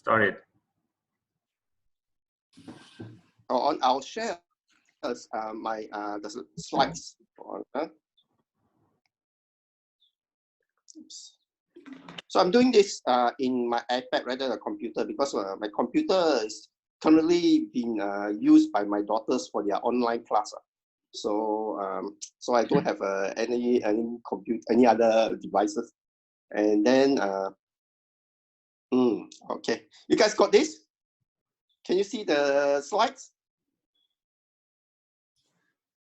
Started. I'll share my the slides. Oops. So I'm doing this in my iPad rather than a computer because my computer is currently being used by my daughters for their online class. So so I don't have any other devices. And then okay, you guys got this? Can you see the slides?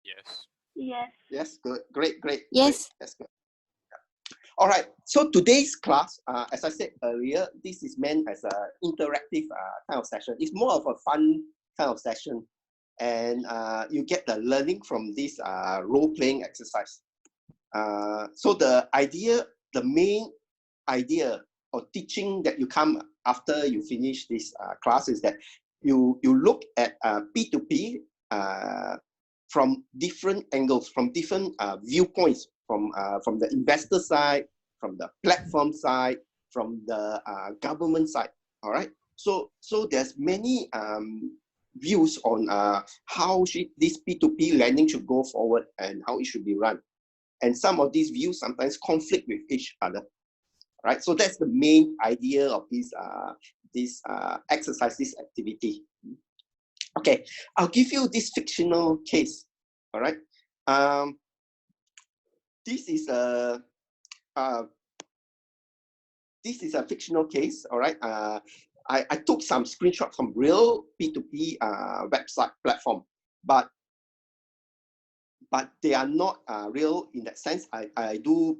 Yes. Yes. Yes, good, great. Yes. Great. That's good. All right, so today's class, as I said earlier, this is meant as an interactive kind of session. It's more of a fun kind of session, and you get the learning from this role-playing exercise. So the main idea of teaching that you come after you finish this class is that you look at P2P from different angles, from different viewpoints, from the investor side, from the platform side, from the government side. All right. So there's many views on how this P2P lending should go forward and how it should be run. And some of these views sometimes conflict with each other. Right. So that's the main idea of this exercise, this activity. Okay, I'll give you this fictional case. All right. This is a fictional case. All right. I took some screenshots from real P2P website platform, but they are not real in that sense. I do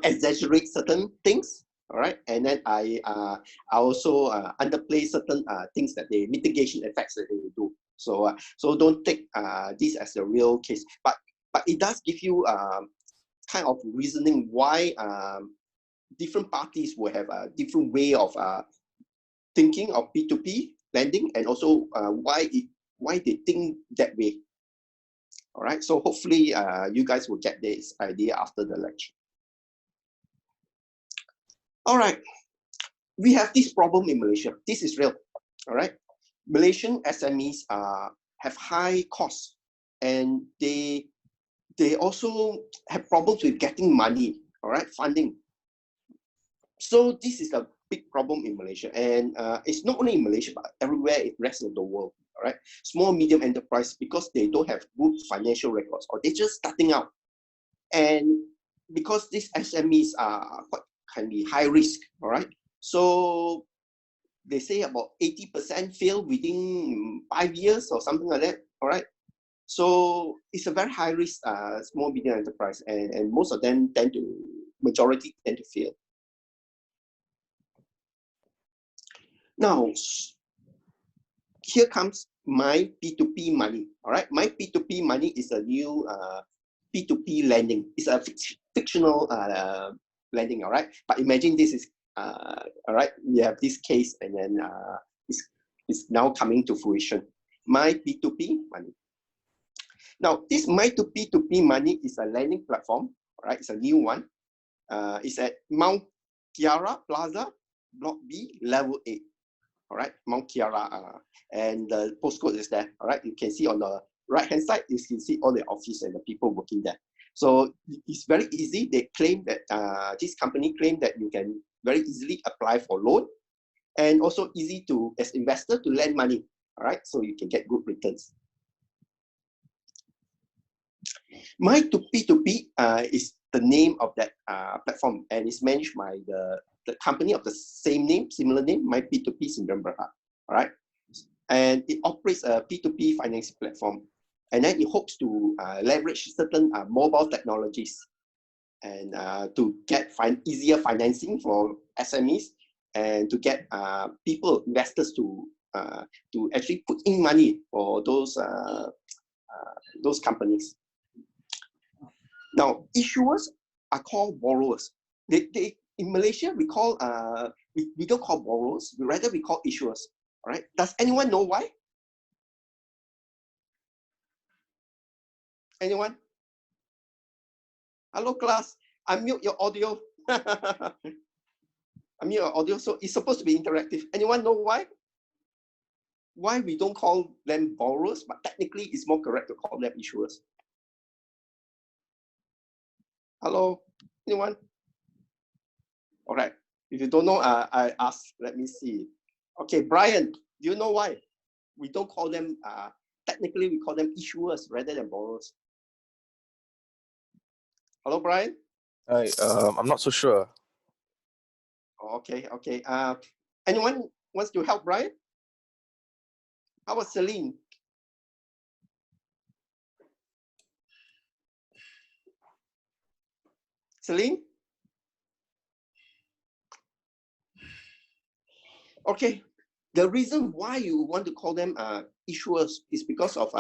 exaggerate certain things. All right, and then I also underplay certain things that they mitigation effects that they do. So so don't take this as a real case, but it does give you kind of reasoning why different parties will have a different way of thinking of P2P lending, and also why they think that way. All right, so hopefully you guys will get this idea after the lecture. All right, we have this problem in Malaysia. This is real. All right, Malaysian SMEs have high costs, and they also have problems with getting money. All right, funding. So this is a big problem in Malaysia, and it's not only in Malaysia but everywhere in the rest of the world. All right, small medium enterprise, because they don't have good financial records or they're just starting out, and because these SMEs can be high risk. All right, so they say about 80% fail within 5 years or something like that. All right, so it's a very high risk small medium enterprise, and most of them majority tend to fail. Now, here comes my P2P money. All right, my P2P money is a new P2P lending. It's a fictional lending. All right, but imagine this is all right. We have this case, and then it's now coming to fruition. My P2P money. Now, this my P2P money is a lending platform. All right, it's a new one. It's at Mount Kiara Plaza, Block B, Level 8. All right, Mount Kiara, and the postcode is there. All right, you can see on the right hand side, you can see all the office and the people working there. So it's very easy. They claim that this company claim that you can very easily apply for loan, and also easy to, as investor, to lend money. All right, so you can get good returns. My P2P is the name of that platform, and it's managed by the company of the same name, similar name, My P2P Syndrome Berhad. All right, and it operates a P2P financing platform, and then it hopes to leverage certain mobile technologies and to get easier financing for SMEs, and to get investors to actually put in money for those companies. Now, issuers are called borrowers. In Malaysia, we call we don't call borrowers, rather we call issuers. All right. Does anyone know why? Anyone? Hello, class. Unmute your audio. unmute your audio. So it's supposed to be interactive. Anyone know why? Why we don't call them borrowers, but technically it's more correct to call them issuers? Hello, anyone? All right. If you don't know, I ask. Let me see. Okay, Brian, do you know why we don't call them? Technically, we call them issuers rather than borrowers. Hello, Brian. Hi, I'm not so sure. Okay, okay. Anyone wants to help Brian? How about Celine? Celine? Okay. The reason why you want to call them issuers is because of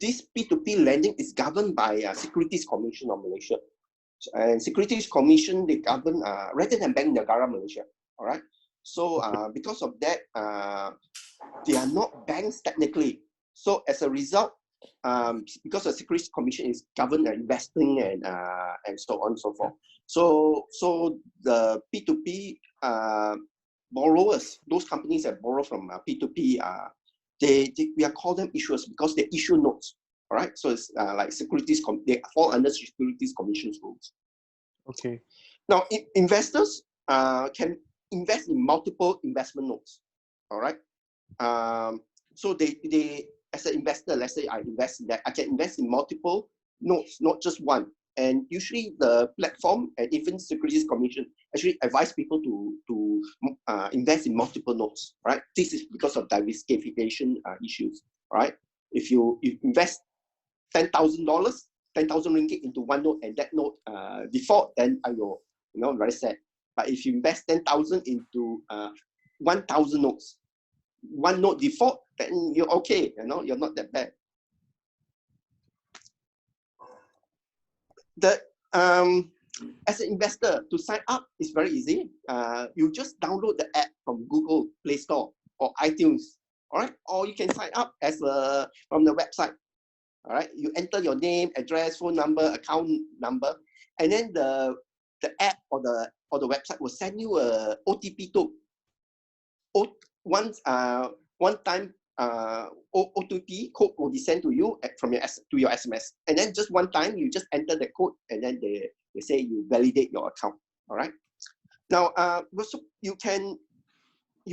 this P2P lending is governed by Securities Commission of Malaysia. And Securities Commission, they govern rather than Bank Negara Malaysia. All right. So because of that, they are not banks technically. So as a result, because the Securities Commission is governed investing and so on and so forth. So the P2P borrowers, those companies that borrow from P2P, we are called them issuers because they issue notes. All right, so it's like they fall under Securities Commission's rules. Okay. Now, investors can invest in multiple investment notes. All right. So they as an investor, let's say I invest in that, I can invest in multiple notes, not just one. And usually the platform and even Securities Commission actually advise people to invest in multiple notes, right? This is because of diversification issues, right? If you invest $10,000, 10,000 ringgit into one note and that note default, then very sad. But if you invest 10,000 into 1,000 notes, one note default, then you're okay, you're not that bad. As an investor, to sign up is very easy. You just download the app from Google Play Store or iTunes, all right? Or you can sign up from the website, all right? You enter your name, address, phone number, account number, and then the app or the website will send you a OTP code. One time OTP code will be sent to you to your SMS, and then just one time you just enter the code, and then they say you validate your account. All right. Now, also you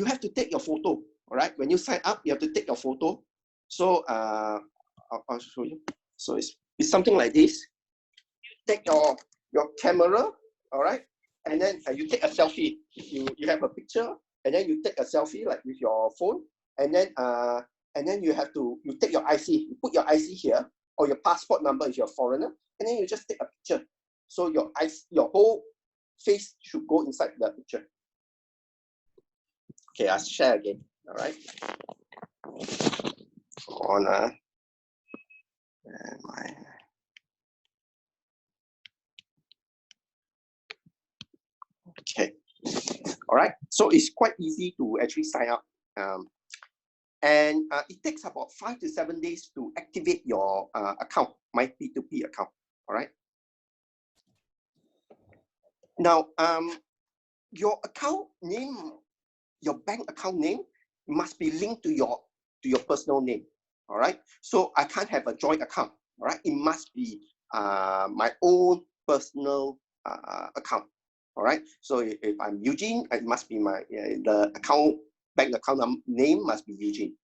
have to take your photo. All right. When you sign up, you have to take your photo. So I'll show you. So it's something like this. Take your camera. All right. And then you take a selfie. You have a picture, and then you take a selfie like with your phone, and then you take your IC, you put your IC here, or your passport number if you're a foreigner, and then you just take a picture. So your whole face should go inside the picture. Okay, I'll share again. All right. Hold on. Okay. All right. So it's quite easy to actually sign up. And it takes about 5 to 7 days to activate your account, my P2P account. All right. Now, your account name, your bank account name must be linked to your personal name. All right. So I can't have a joint account. All right. It must be my own personal account. All right. So if I'm Eugene, it must be the bank account name must be Eugene.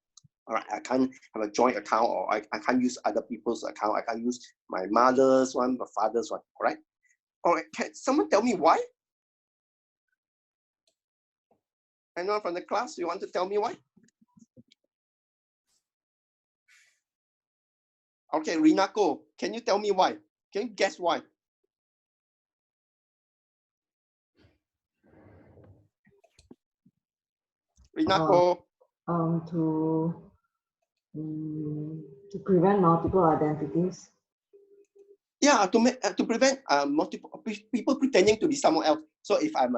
All right. I can't have a joint account, or I can't use other people's account. I can't use my mother's one, my father's one. All right. All right. Can someone tell me why? Anyone from the class, you want to tell me why? Okay, Rinako, can you tell me why? Can you guess why? Rinako. To prevent multiple identities. Yeah, to prevent multiple people pretending to be someone else. So if I'm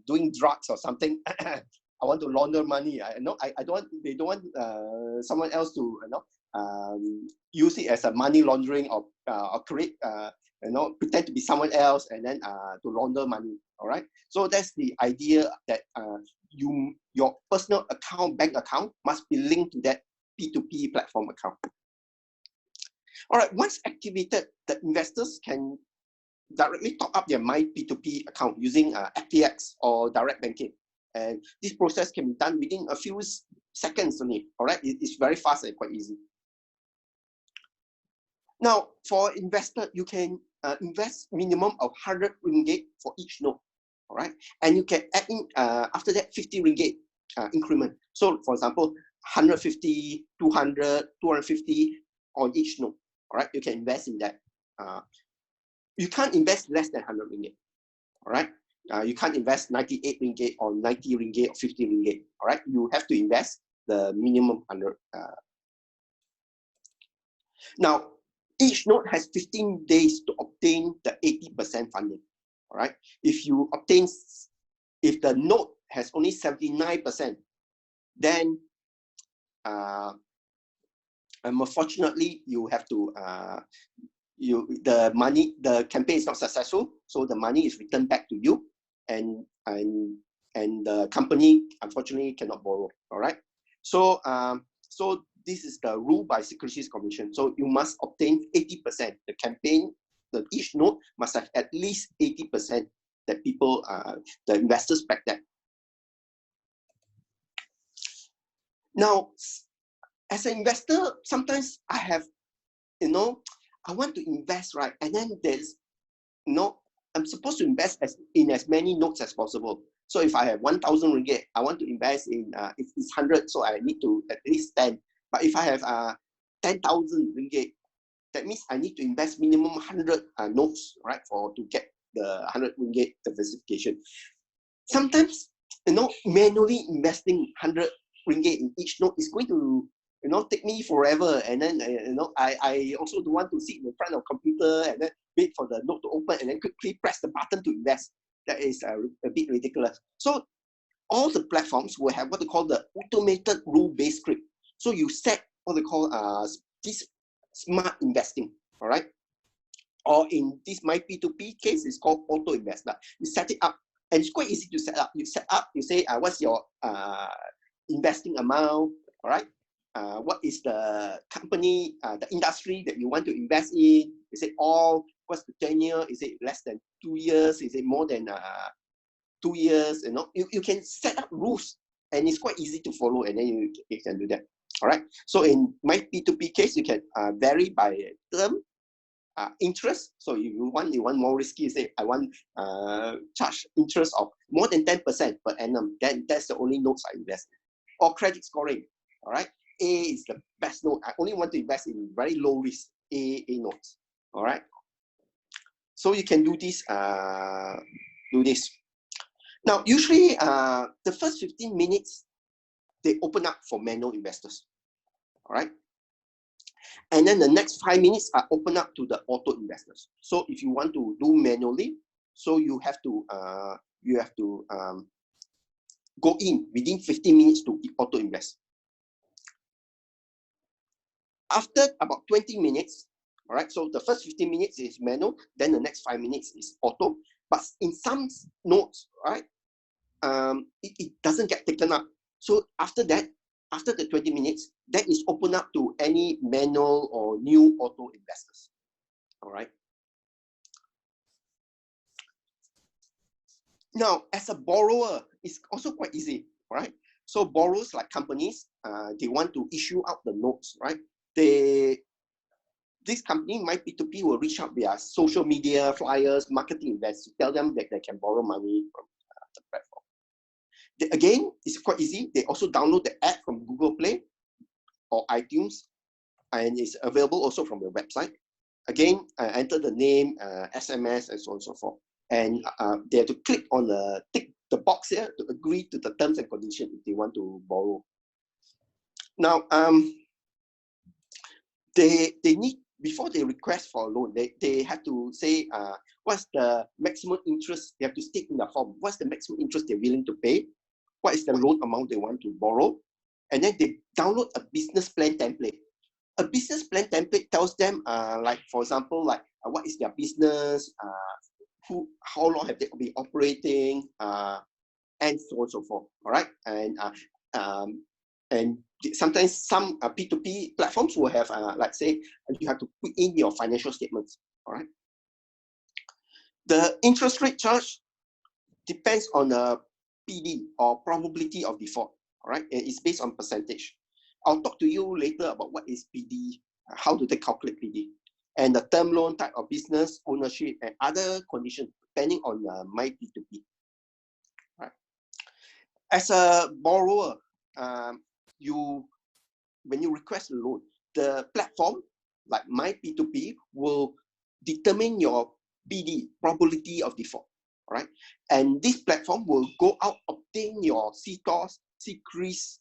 doing drugs or something, I want to launder money. I don't want. They don't want someone else to use it as a money laundering or create pretend to be someone else and then to launder money. All right. So that's the idea that your personal account, bank account, must be linked to that P2P platform account. All right. Once activated, the investors can directly top up their My P2P account using FTX or direct banking. And this process can be done within a few seconds only. All right. It's very fast and quite easy. Now, for investor, you can invest minimum of 100 ringgit for each node. All right. And you can add in, after that, 50 ringgit increment. So, for example, 150, 200, 250 on each node. All right. You can invest in that. You can't invest less than 100 ringgit. All right. You can't invest 98 ringgit or 90 ringgit or 50 ringgit. All right. You have to invest the minimum 100. Now, each node has 15 days to obtain the 80% funding. All right. If the node has only 79%, then unfortunately you have to the campaign is not successful, so the money is returned back to you, and the company unfortunately cannot borrow. All right. So so this is the rule by Securities Commission. So you must obtain 80%. The campaign, each node must have at least 80% that people, the investors back that. Now, as an investor, sometimes I have, I want to invest, right? And then there's, I'm supposed to invest in as many nodes as possible. So if I have 1,000 ringgit, I want to invest in, if it's 100, so I need to at least 10. But if I have 10,000 ringgit, that means I need to invest minimum 100 nodes, right, to get the 100 ringgit diversification. Sometimes, manually investing 100 ringgit in each node is going to, take me forever. And then, I also don't want to sit in front of a computer and then wait for the node to open and then quickly press the button to invest. That is a bit ridiculous. So all the platforms will have what they call the automated rule-based script. So you set what they call this smart investing, all right? Or in this My P2P case, it's called auto investor. You set it up, and it's quite easy to set up. You set up, you say, what's your investing amount, all right? What is the company, the industry that you want to invest in? Is it all? What's the tenure? Is it less than 2 years? Is it more than 2 years? You can set up rules, and it's quite easy to follow, and then you can do that. All right. So in My P2P case, you can vary by term, interest. So if you want more risky, you say I want charge interest of more than 10% per annum. Then that's the only notes I invest in. Or credit scoring. All right. A is the best note. I only want to invest in very low risk A notes. All right. So you can do this. Now, usually the first 15 minutes, they open up for manual investors. All right. And then the next 5 minutes are open up to the auto investors. So if you want to do manually, so you have to go in within 15 minutes to auto invest. After about 20 minutes, all right, so the first 15 minutes is manual, then the next 5 minutes is auto. But in some nodes, right, it doesn't get taken up. So after that, after the 20 minutes, that is open up to any manual or new auto investors. All right. Now, as a borrower, it's also quite easy, right? So borrowers like companies, they want to issue out the notes, right? This company, My P2P, will reach out via social media, flyers, marketing events to tell them that they can borrow money from the platform. Again, it's quite easy. They also download the app from Google Play or iTunes, and it's available also from your website. Again, enter the name, SMS, and so on and so forth. And they have to click on tick the box here to agree to the terms and conditions if they want to borrow. Now, they need, before they request for a loan, they have to say what's the maximum interest. They have to state in the form what's the maximum interest they're willing to pay, what is the loan amount they want to borrow, and then they download a business plan template. A business plan template tells them, like, for example, like what is their business, how long have they been operating, and so on and so forth. All right, and sometimes some P2P platforms will have, like say, you have to put in your financial statements. All right. The interest rate charge depends on the PD, or probability of default. All right, it's based on percentage. I'll talk to you later about what is PD, how do they calculate PD, and the term loan type of business, ownership, and other conditions depending on my P2P. Right. As a borrower, when you request a loan, the platform like my P2P will determine your PD, probability of default. All right, and this platform will go out, obtain your CTOS, CCRIS,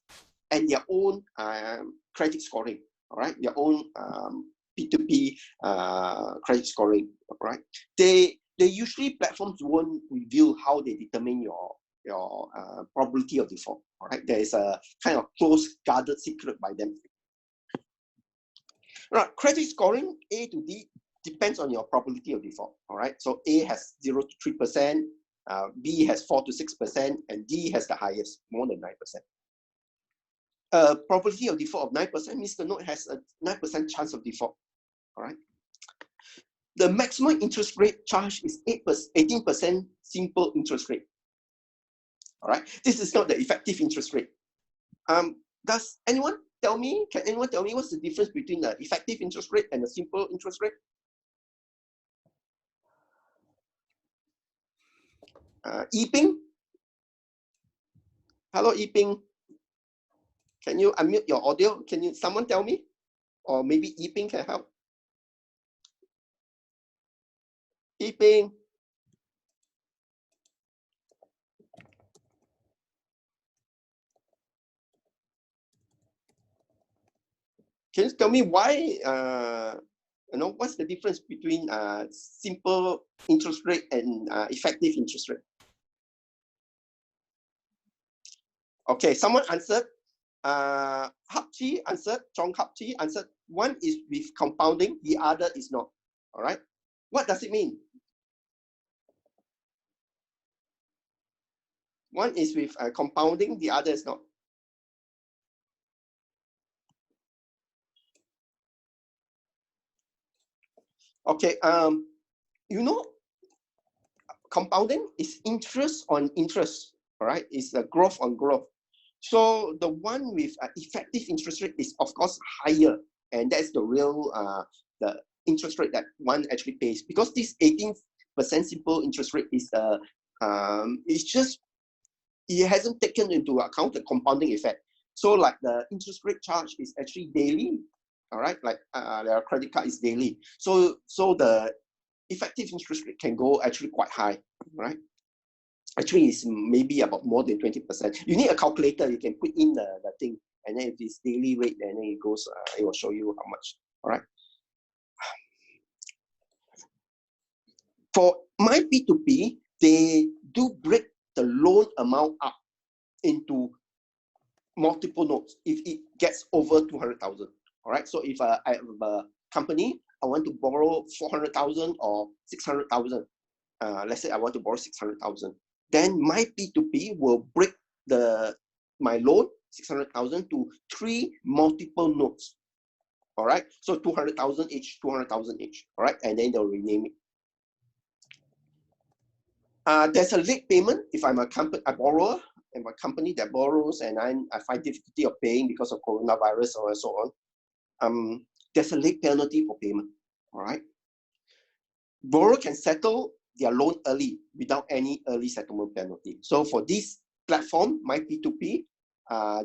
and their own credit scoring. All right, their own P2P credit scoring. All right, they usually, platforms won't reveal how they determine your probability of default. All right, there is a kind of close guarded secret by them. Right, credit scoring A to D depends on your probability of default. All right, so A has 0 to 3%, B has 4 to 6%, and D has the highest, more than 9%. Probability of default of 9% means the note has a 9% chance of default. All right. The maximum interest rate charge is 18% simple interest rate. All right. This is not the effective interest rate. Does anyone tell me? Can anyone tell me what's the difference between the effective interest rate and the simple interest rate? Yiping? Hello, Yiping. Can you unmute your audio? Can you someone tell me? Or maybe Yiping can help. Yiping. Can you tell me why, what's the difference between simple interest rate and effective interest rate? Okay, someone answered. Hapchi answered, Chong Hapchi answered, one is with compounding, the other is not. All right. What does it mean? One is with compounding, the other is not. Okay, compounding is interest on interest, all right? It's the growth on growth. So the one with effective interest rate is of course higher, and that's the real the interest rate that one actually pays, because this 18% simple interest rate is it's just, it hasn't taken into account the compounding effect. So like the interest rate charge is actually daily, all right? Like their credit card is daily. So the effective interest rate can go actually quite high, right? Actually, it's maybe about more than 20%. You need a calculator. You can put in the thing, and then if it's daily rate, then it goes. It will show you how much. All right. For my P2P, they do break the loan amount up into multiple notes if it gets over 200,000. All right. So if I have a company, I want to borrow 400,000 or 600,000. Let's say I want to borrow 600,000. Then my P2P will break my loan 600,000 to 3 multiple notes. All right. So 200,000 each, 200,000 each. All right. And then they'll rename it. There's a late payment if I'm a borrower, and my company that borrows, and I find difficulty of paying because of coronavirus or so on. There's a late penalty for payment. All right. Borrower can settle their loan early without any early settlement penalty. So for this platform, my P2P,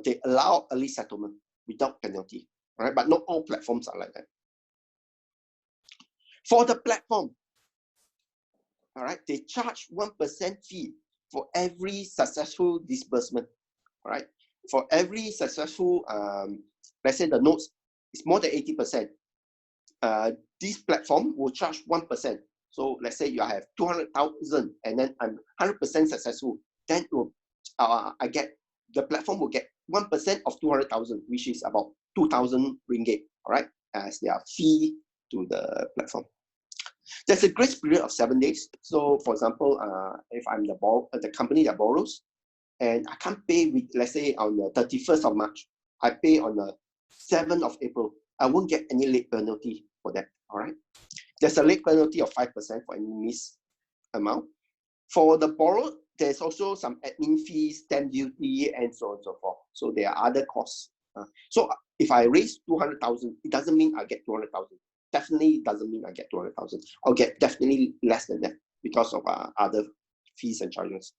they allow early settlement without penalty. All right, but not all platforms are like that. For the platform, all right, they charge 1% fee for every successful disbursement. All right, for every successful, let's say the notes is more than 80%. This platform will charge 1%. So let's say you have 200,000 and then I'm 100% successful. Then the platform will get 1% of 200,000, which is about 2,000 ringgit, all right, as their fee to the platform. There's a grace period of 7 days. So for example, if I'm the company that borrows, and I can't pay with, let's say, on the 31st of March, I pay on the 7th of April, I won't get any late penalty for that, all right? There's a late penalty of 5% for any missed amount. For the borrower, there's also some admin fees, stamp duty, and so on and so forth. So there are other costs. So if I raise 200,000, it doesn't mean I get 200,000. Definitely doesn't mean I get 200,000. I'll get definitely less than that because of other fees and charges.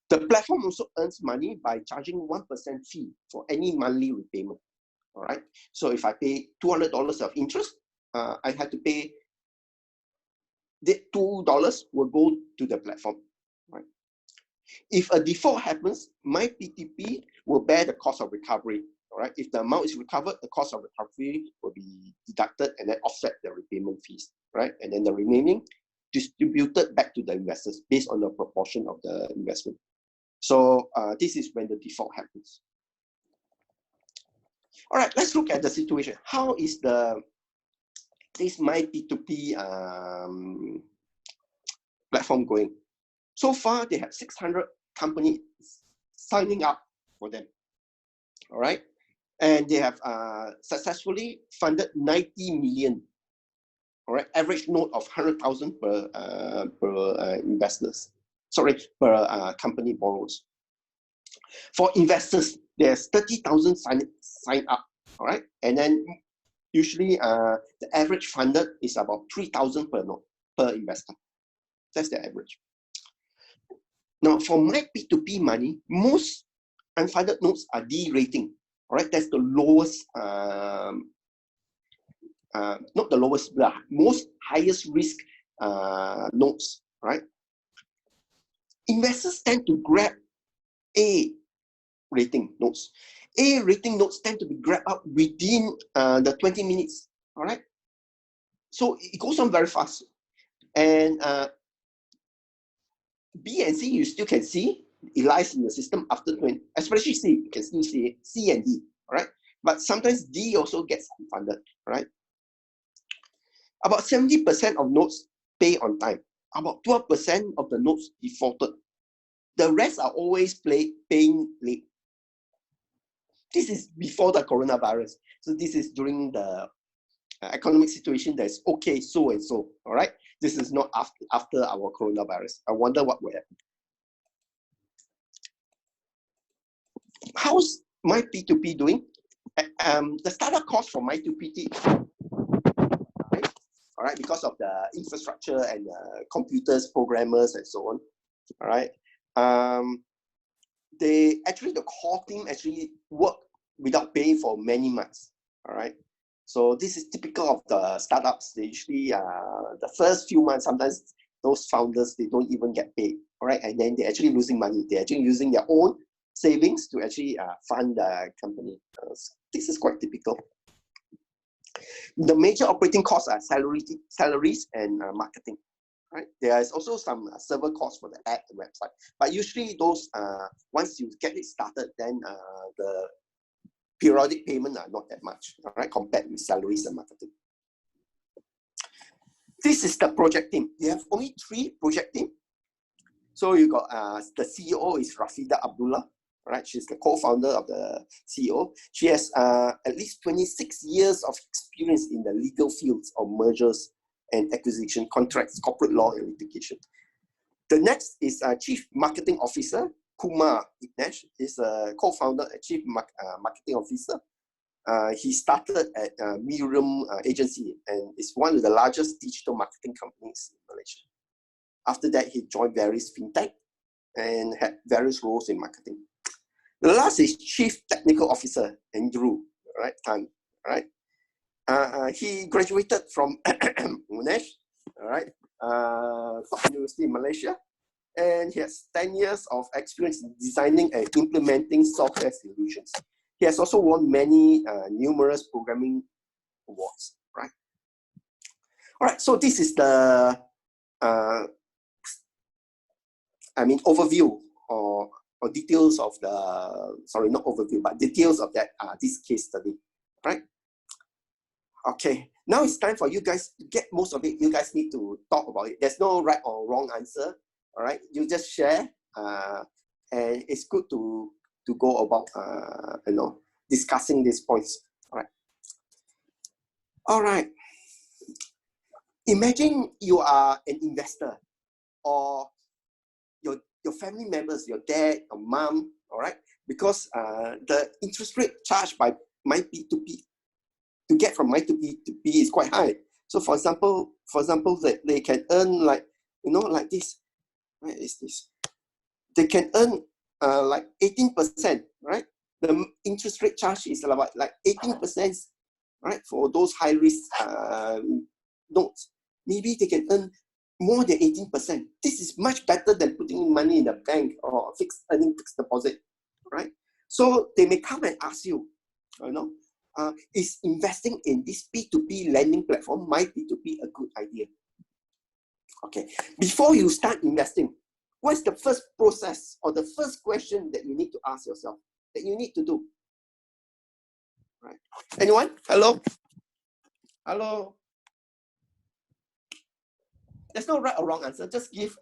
The platform also earns money by charging 1% fee for any monthly repayment. All right. So if I pay $200 of interest, I have to pay the $2 will go to the platform. Right. If a default happens, my P2P will bear the cost of recovery. All right. If the amount is recovered, the cost of recovery will be deducted and then offset the repayment fees. Right. And then the remaining distributed back to the investors based on the proportion of the investment. So this is when the default happens. All right, let's look at the situation. How is this my P2P platform going? So far, they have 600 companies signing up for them. All right, and they have successfully funded 90 million. All right, average note of 100,000 per investors. Sorry, per company borrows. For investors, there's 30,000 sign up, all right? And then usually the average funded is about 3,000 per note, per investor. That's the average. Now for my P2P money, most unfunded notes are D rating, all right? That's the lowest, not the lowest, the most highest risk notes, right? Investors tend to grab A rating notes. A rating notes tend to be grabbed up within the 20 minutes, all right? So it goes on very fast. And B and C, you still can see, it lies in the system after 20, especially C, you can still see it, C and D, all right? But sometimes D also gets funded, right? About 70% of notes pay on time. About 12% of the notes defaulted. The rest are always paying late. This is before the coronavirus. So this is during the economic situation that's okay, so and so, all right? This is not after our coronavirus. I wonder what will happen. How's my P2P doing? The startup cost for my P2P, all right, because of the infrastructure and computers, programmers, and so on, all right? The core team actually work without pay for many months, all right? So this is typical of the startups. They usually, the first few months, sometimes those founders, they don't even get paid, all right? And then they're actually losing money. They're actually using their own savings to actually fund the company. This is quite typical. The major operating costs are salaries and marketing. Right? There is also some server costs for the app and website, but usually those once you get it started, then the periodic payment are not that much, all right, compared with salaries and marketing. This is the project team. You have only 3 project team. So you got the CEO is Rafida Abdullah, right? She's the co-founder of the CEO. She has at least 26 years of experience in the legal fields of mergers and acquisition, contracts, corporate law, and litigation. The next is Chief Marketing Officer, Kumar Ignesh, is a co-founder and Chief Marketing Officer. He started at Miriam Agency and is one of the largest digital marketing companies in Malaysia. After that, he joined various fintech and had various roles in marketing. The last is Chief Technical Officer, Andrew, right? Tan, right? He graduated from Monash, all right, top university in Malaysia, and he has 10 years of experience in designing and implementing software solutions. He has also won many numerous programming awards, right? All right, so this is the, overview or details of the, sorry, not overview, but details of that this case study, right? Okay, Now it's time for you guys to get most of it. You guys need to talk about it. There's no right or wrong answer. All right, you just share, and it's good to go about discussing these points. All right. All right. Imagine you are an investor, or your family members, your dad, your mom. All right, because the interest rate charged by my P2P to get from my P2P is quite high. So for example, they can earn like this. Where is this? They can earn like 18%, right? The interest rate charge is about like 18%, right? For those high risk notes, maybe they can earn more than 18%. This is much better than putting money in the bank or fixed deposit, right? So they may come and ask you, is investing in this P2P lending platform, my P2P, a good idea? Okay, before you start investing, what's the first process or the first question that you need to ask yourself, that you need to do? Right? Anyone? Hello? Hello? There's no right or wrong answer. Just give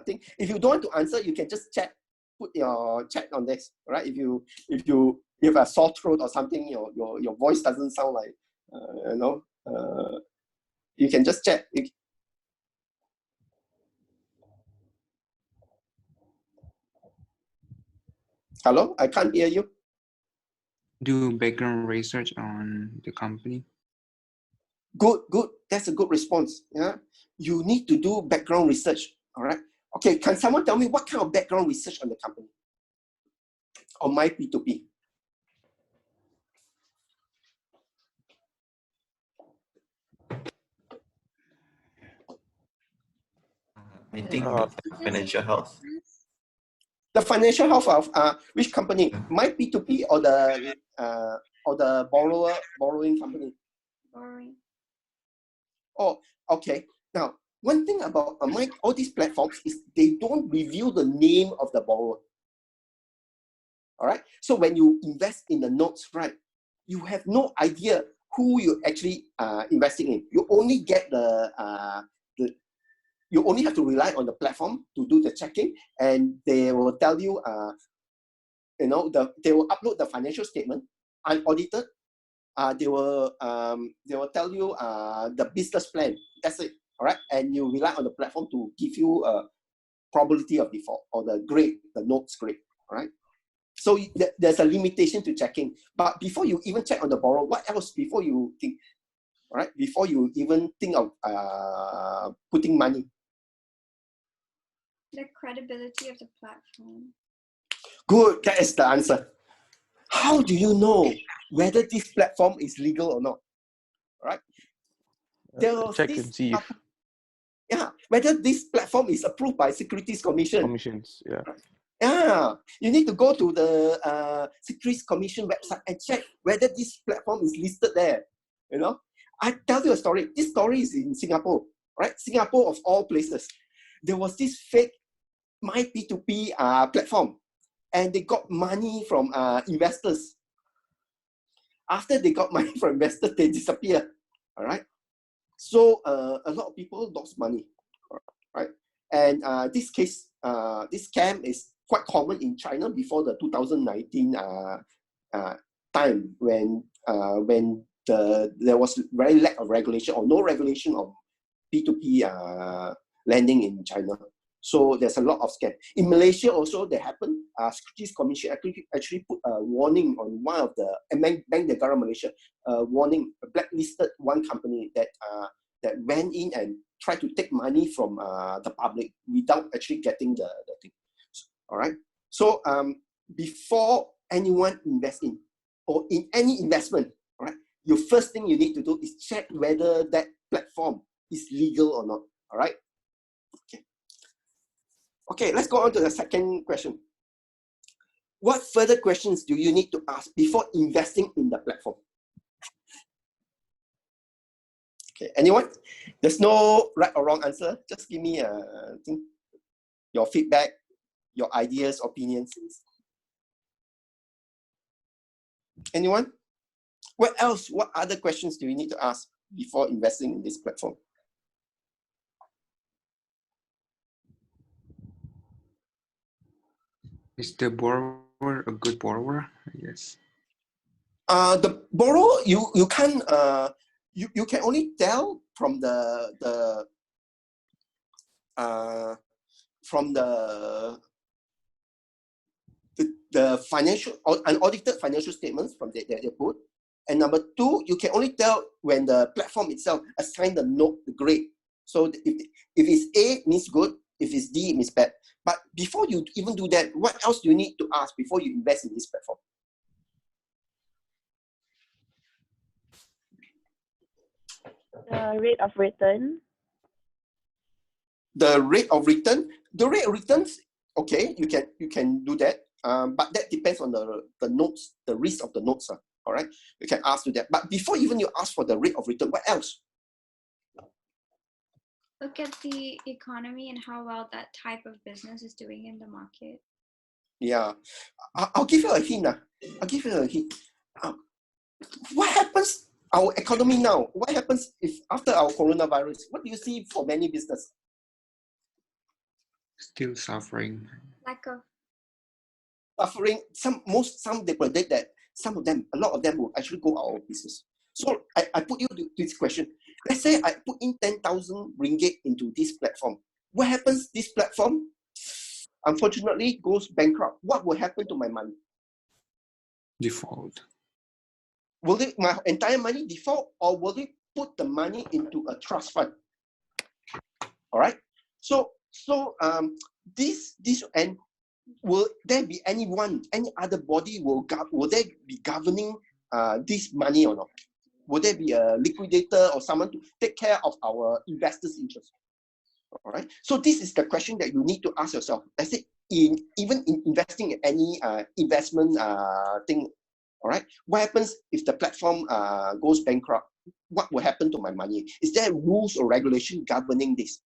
thing. If you don't want to answer, you can just chat. Put your chat on this. Right? If you have a sore throat or something, your voice doesn't sound like you can just chat. Hello? I can't hear you. Do background research on the company. Good. That's a good response. Yeah, you need to do background research. All right. Okay. Can someone tell me what kind of background research on the company, on my P2P? I think financial health. The financial health of which company? My P2P or the borrowing company? Borrowing. Oh, okay. Now, one thing about all these platforms is they don't reveal the name of the borrower. All right. So when you invest in the notes, right, you have no idea who you're actually investing in. You only get you only have to rely on the platform to do the checking, and they will tell you, they will upload the financial statement unaudited. They will tell you the business plan. That's it. All right, and you rely on the platform to give you a probability of default or the grade, the notes grade. All right. So there's a limitation to checking. But before you even check on the borrower, what else before you think? All right, before you even think of putting money. The credibility of the platform. Good, that is the answer. How do you know whether this platform is legal or not? All right. Check and see if whether this platform is approved by Securities Commission. commissions. Yeah. Yeah, you need to go to the Securities Commission website and check whether this platform is listed there. I tell you a story. This story is in Singapore, right? Singapore of all places. There was this fake my P2P platform, and they got money from investors. After they got money from investors, they disappear. All right. So a lot of people lost money. Right. And this case, this scam is quite common in China before the 2019 time when there was very lack of regulation or no regulation of P2P lending in China. So there's a lot of scam. In Malaysia also, they happen. Securities Commission actually put a warning on one of the Bank Negara Malaysia, warning, blacklisted one company that went in and tried to take money from the public without actually getting the thing. All right. So before anyone invests in or in any investment, all right, your first thing you need to do is check whether that platform is legal or not. All right. Okay, let's go on to the second question. What further questions do you need to ask before investing in the platform? Okay, anyone? There's no right or wrong answer. Just give me your feedback, your ideas, opinions. Anyone? What else? What other questions do you need to ask before investing in this platform? Is the borrower a good borrower? I guess. The borrower, you can't you can only tell from the financial or unaudited financial statements from that they put. And number two, you can only tell when the platform itself assign the note, the grade. So if it's A, it means good. If it's D, it means bad. But before you even do that, what else do you need to ask before you invest in this platform? The rate of return. The rate of return. The rate of returns, okay, you can do that. But that depends on the notes, the risk of the notes. All right, you can ask to that. But before even you ask for the rate of return, what else? Look at the economy and how well that type of business is doing in the market. Yeah, I'll give you a hint. I'll give you a hint. What happens our economy now? What happens if after our coronavirus? What do you see for many business? Still suffering. Lack of Suffering. Some they predict that some of them, a lot of them will actually go out of business. So I put you to this question. Let's say I put in 10,000 ringgit into this platform. What happens? This platform, unfortunately, goes bankrupt. What will happen to my money? Default. Will my entire money default, or will they put the money into a trust fund? All right. So this and will there be any other body will they be governing this money or not? Will there be a liquidator or someone to take care of our investors' interest? All right. So this is the question that you need to ask yourself. Let's say even in investing in any investment thing. All right. What happens if the platform goes bankrupt? What will happen to my money? Is there rules or regulation governing this?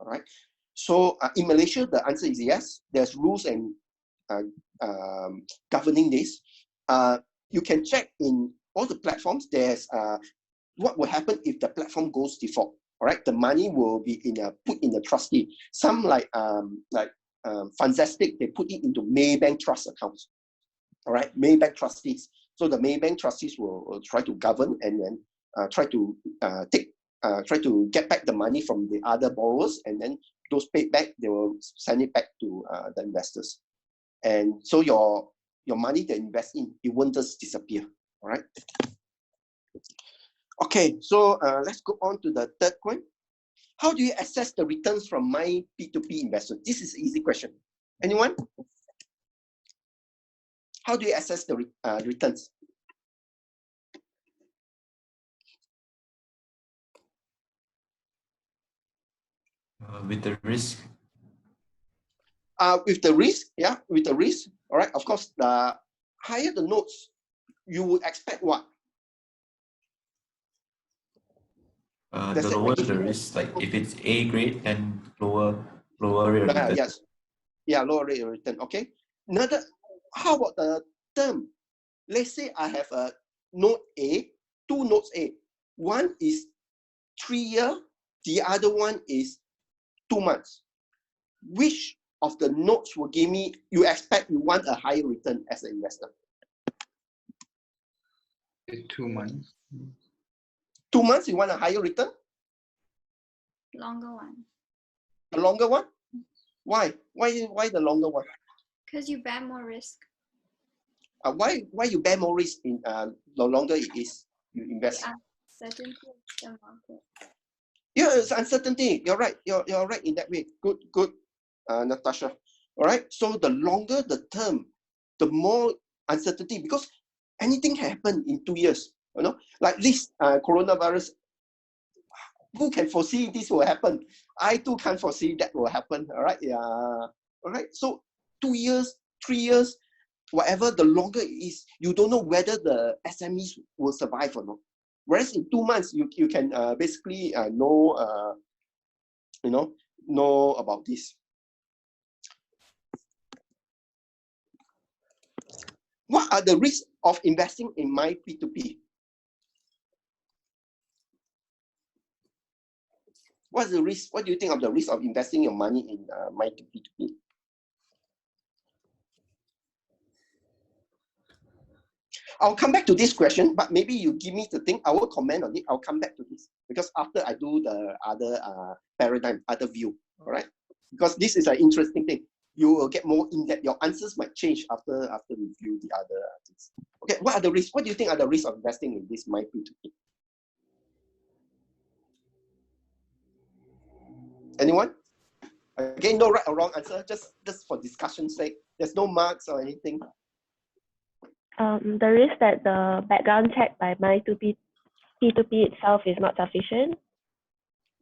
All right. So in Malaysia, the answer is yes. There's rules and governing this. You can check in all the platforms. There's what will happen if the platform goes default. All right, the money will be put in a trustee. Some like Fantastic, they put it into Maybank trust accounts. All right, Maybank trustees. So the Maybank trustees will try to govern and then try to get back the money from the other borrowers, and then those paid back, they will send it back to the investors. And so your money that you invest in, it won't just disappear. All right. Okay, so let's go on to the third point. How do you assess the returns from my P2P investment? This is an easy question. Anyone? How do you assess the returns? With the risk. With the risk, yeah, with the risk. All right, of course, the higher the notes, you would expect what? The lower the risk, like if it's A grade and lower rate of return. Yes, yeah, lower rate of return. Okay. Another, how about the term? Let's say I have a note A, two notes A. One is 3 years, the other one is 2 months. Which of the notes will give me, you want a higher return as an investor? 2 months. 2 months, you want a higher return? longer one. A longer one? Why? Why the longer one? Because you bear more risk. Why you bear more risk in the longer it is you invest? The uncertainty of the market. Yeah, it's uncertainty. You're right. You're right in that way. Good, Natasha. All right. So the longer the term, the more uncertainty, because anything can happen in 2 years. You know, like this coronavirus. Who can foresee this will happen? I too can't foresee that will happen. All right. Yeah. All right. So 2 years, 3 years, whatever, the longer it is, you don't know whether the SMEs will survive or not. Whereas in 2 months, you can basically know about this. What are the risks of investing in my P2P? What's the risk? What do you think of the risk of investing your money in my P2P? I'll come back to this question, but maybe you give me the thing. I will comment on it. I'll come back to this because after I do the other paradigm, other view, all right? Because this is an interesting thing. You will get more in depth. Your answers might change after review the other things. Okay, what are the risks? What do you think are the risks of investing in this my P2P? Anyone? Again, no right or wrong answer. Just for discussion's sake. There's no marks or anything. The risk that the background check by my P2P itself is not sufficient.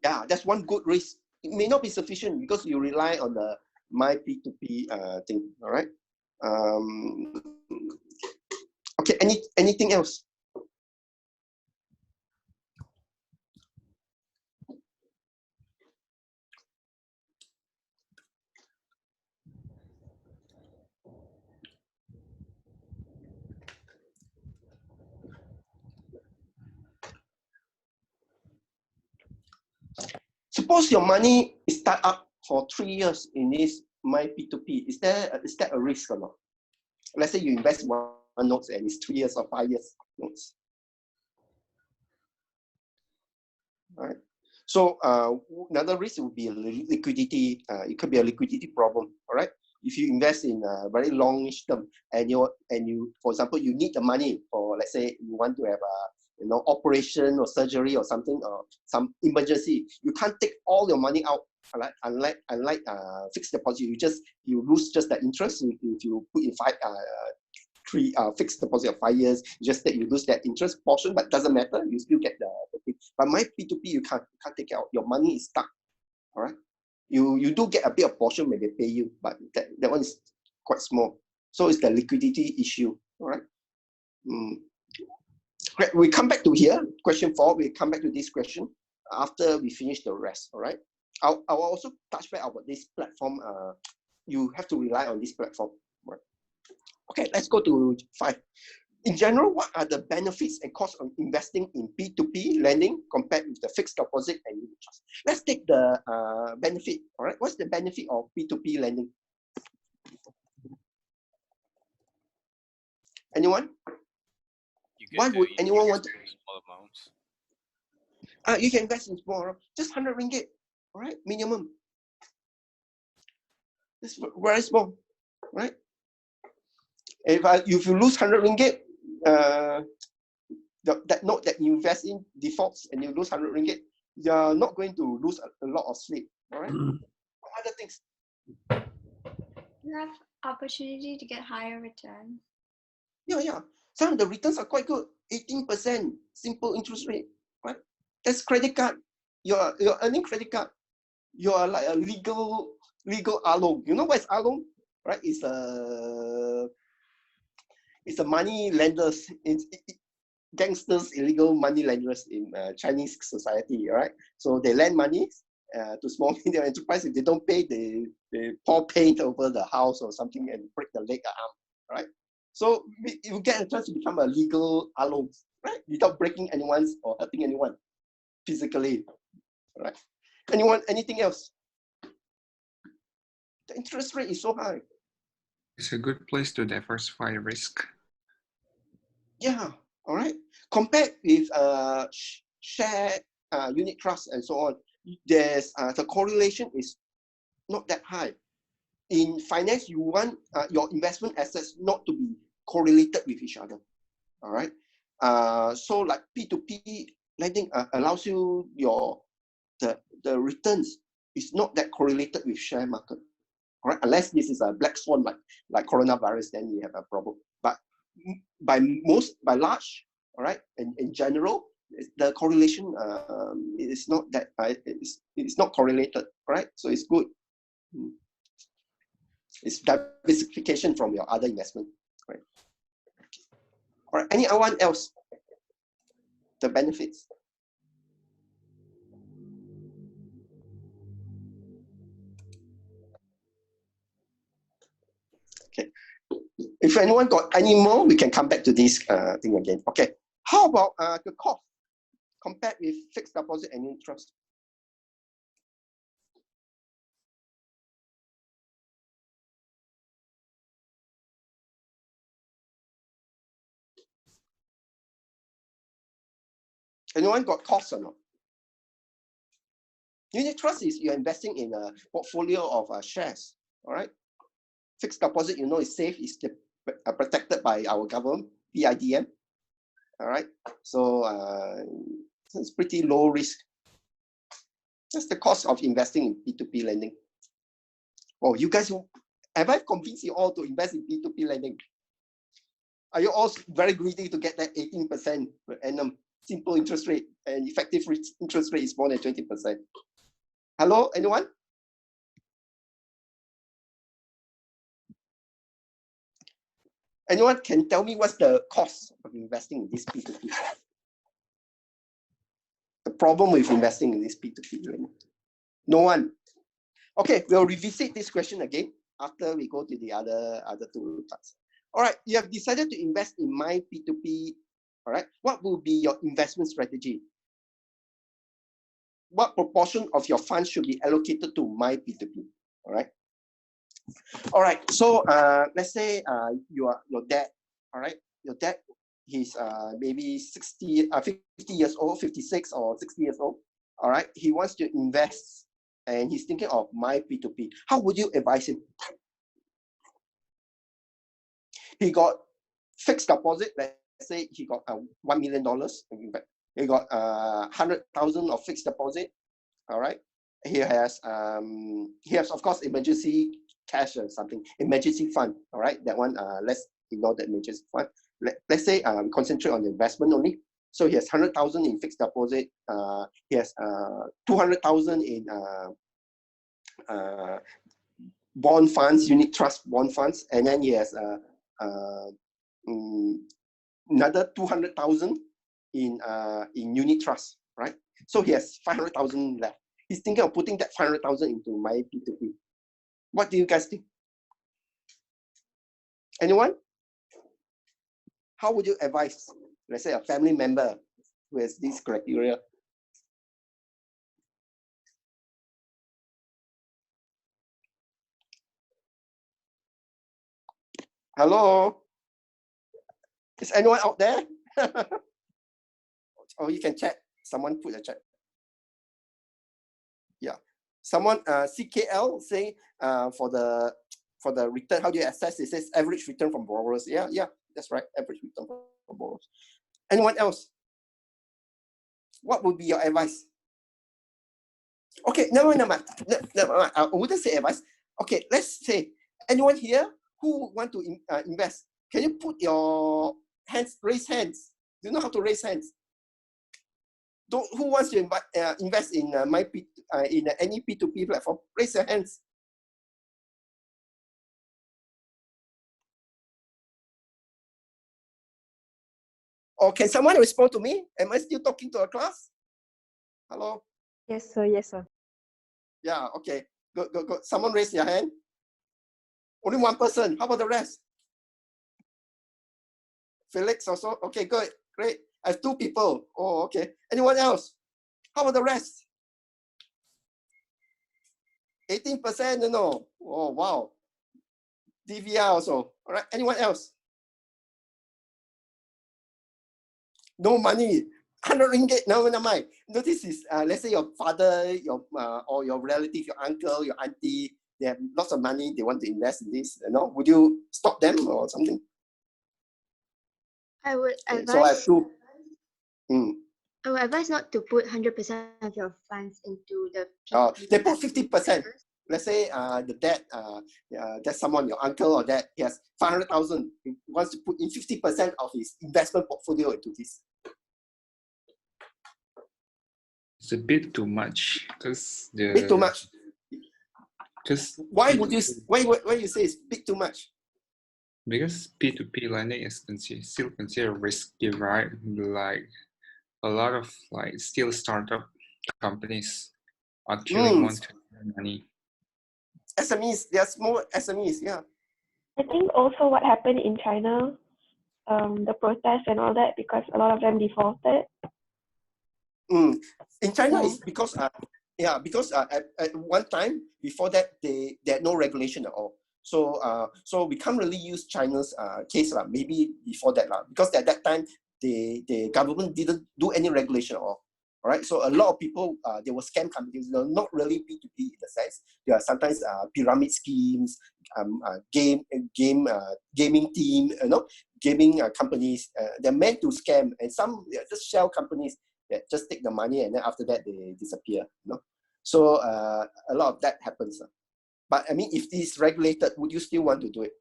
Yeah, that's one good risk. It may not be sufficient because you rely on the my P2P thing. All right. Okay. Anything else? Suppose your money is tied up for 3 years in this my P2P. Is that a risk or not? Let's say you invest one notes and it's 3 years or 5 years notes. All right. So another risk would be liquidity. It could be a liquidity problem. All right. If you invest in a very longish term and you, for example, you need the money for, let's say, you want to have a operation or surgery or something or some emergency, you can't take all your money out. Unlike fixed deposit, you lose just the interest. If you put in fixed deposit of 5 years, just that you lose that interest portion, but doesn't matter, you still get the thing. But my P2P, you can't take it out. Your money is stuck. All right. You do get a bit of portion when they pay you, but that one is quite small. So it's the liquidity issue. All right. Great. We come back to here, question 4. We come back to this question after we finish the rest. All right. I'll also touch back about this platform. You have to rely on this platform. Right. Okay, let's go to 5. In general, what are the benefits and costs of investing in P2P lending compared with the fixed deposit and unit trust? Let's take the benefit. All right, what's the benefit of P2P lending? Anyone? Why would anyone want to? Small amounts. You can invest in small, just 100 ringgit, all right, minimum. It's very small, right? If you lose 100 ringgit, that note that you invest in defaults and you lose 100 ringgit, you're not going to lose a lot of sleep. All right. Other things. You have opportunity to get higher return. Yeah. Some of the returns are quite good. 18% simple interest rate. Right. That's credit card. You're earning credit card. You are like a legal along. You know what is along? Right? It's a money lenders. Gangsters, illegal money lenders in Chinese society, right? So they lend money to small medium enterprise. If they don't pay, they pour paint over the house or something and break the leg or arm, right? So you get a chance to become a legal along, right? Without breaking anyone's or hurting anyone physically, right? Anything else? The interest rate is so high. It's a good place to diversify risk. Yeah. All right. Compared with share unit trust and so on, there's the correlation is not that high. In finance, you want your investment assets not to be correlated with each other. All right. So like P2P lending allows you the returns is not that correlated with share market. All right. Unless this is a black swan like coronavirus, then you have a problem. But by large, all right, and in general, the correlation is not that it's not correlated, right? So it's good. It's diversification from your other investment, right? All right. Anyone else? The benefits. Okay. If anyone got any more, we can come back to this thing again. Okay. How about the cost compared with fixed deposit and interest? Anyone got costs or not? Unit trust is you're investing in a portfolio of shares, all right? Fixed deposit, you know, is safe, is protected by our government, PIDM, all right? So it's pretty low risk. That's the cost of investing in P2P lending. Oh, you guys, have I convinced you all to invest in P2P lending? Are you all very greedy to get that 18% per annum simple interest rate, and effective interest rate is more than 20%? Hello, anyone? Anyone can tell me what's the cost of investing in this P2P? The problem with investing in this P2P lending? No one. Okay, we'll revisit this question again after we go to the other two parts. All right, you have decided to invest in my P2P. All right, what will be your investment strategy? What proportion of your funds should be allocated to my P2P? All right. All right. So let's say your dad. All right, your dad, he's maybe 50 years old, 56 or 60 years old. All right, he wants to invest and he's thinking of my P2P. How would you advise him? He got fixed deposit. Let's say he got $1 million. He got 100,000 of fixed deposit. All right. He has of course emergency cash or something, emergency fund. All right, that one. Let's ignore the emergency fund. Let's say concentrate on the investment only. So he has 100,000 in fixed deposit. He has 200,000 in bond funds, unit trust bond funds, and then he has another 200,000 in unit trust, right? So he has 500,000 left. He's thinking of putting that 500,000 into my P2P. What do you guys think? Anyone? How would you advise, let's say, a family member who has these criteria? Hello? Is anyone out there? Oh, you can chat. Someone put a chat. Yeah. Someone, CKL saying for the return, how do you assess? It says average return from borrowers. Yeah, that's right. Average return from borrowers. Anyone else? What would be your advice? Okay, never mind. I wouldn't say advice. Okay, let's say anyone here who want to invest. Can you put your hands, raise hands? Do you know how to raise hands? Who wants to invest in in any P2P platform? Raise your hands. Or can someone respond to me? Am I still talking to a class? Hello? Yes, sir. Yes, sir. Yeah, okay. Good. Someone raise their hand. Only one person. How about the rest? Felix also? Okay, good. Great. I have 2 people. Oh, okay. Anyone else? How about the rest? 18%? No. Oh, wow. DVR also. All right. Anyone else? No money. 100 ringgit. No, never mind. No, this is, let's say your father, or your relative, your uncle, your auntie, they have lots of money. They want to invest in this. You know, would you stop them or something? I would advise. So I have 2. I would advise not to put 100% of your funds into the P2P. They put 50%. Let's say the dad, that's someone, your uncle or dad, he has 500,000. He wants to put in 50% of his investment portfolio into this. It's a bit too much because Bit too much. Just why would you say it's bit too much? Because P2P lending is still considered risky, right? Like a lot of still startup companies actually want to earn money. SMEs, they are small SMEs, yeah. I think also what happened in China, the protests and all that, because a lot of them defaulted. In China, it's because at one time before that they had no regulation at all. So we can't really use China's case maybe before that because at that time the government didn't do any regulation at all. All right, so a lot of people, they were scam companies. They're not really P2P in the sense. They are sometimes pyramid schemes, gaming team, gaming companies. They're meant to scam, and some just shell companies that just take the money and then after that they disappear. So a lot of that happens. But I mean, if it is regulated, would you still want to do it?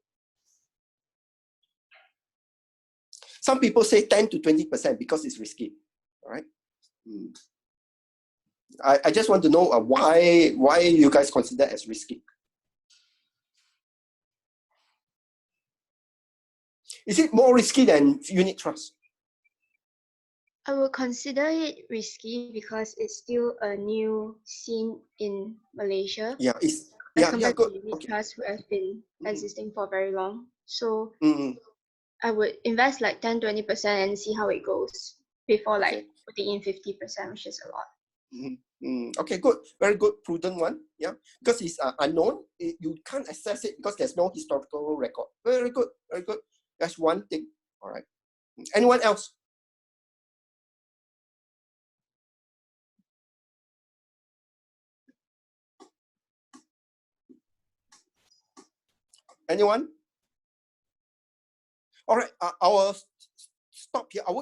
Some people say 10 to 20% because it's risky. All right. I just want to know why you guys consider as risky. Is it more risky than unit trust? I would consider it risky because it's still a new scene in Malaysia. Yeah, it's as compared good. to unit trust, who have been existing for very long. So Mm-hmm. I would invest like 10-20% and see how it goes before like putting in 50%, which is a lot. Okay, good. Very good, prudent one. Yeah, because it's unknown. You can't assess it because there's no historical record. Very good, very good. That's one thing. All right. Anyone else? Anyone? All right. I will stop here. I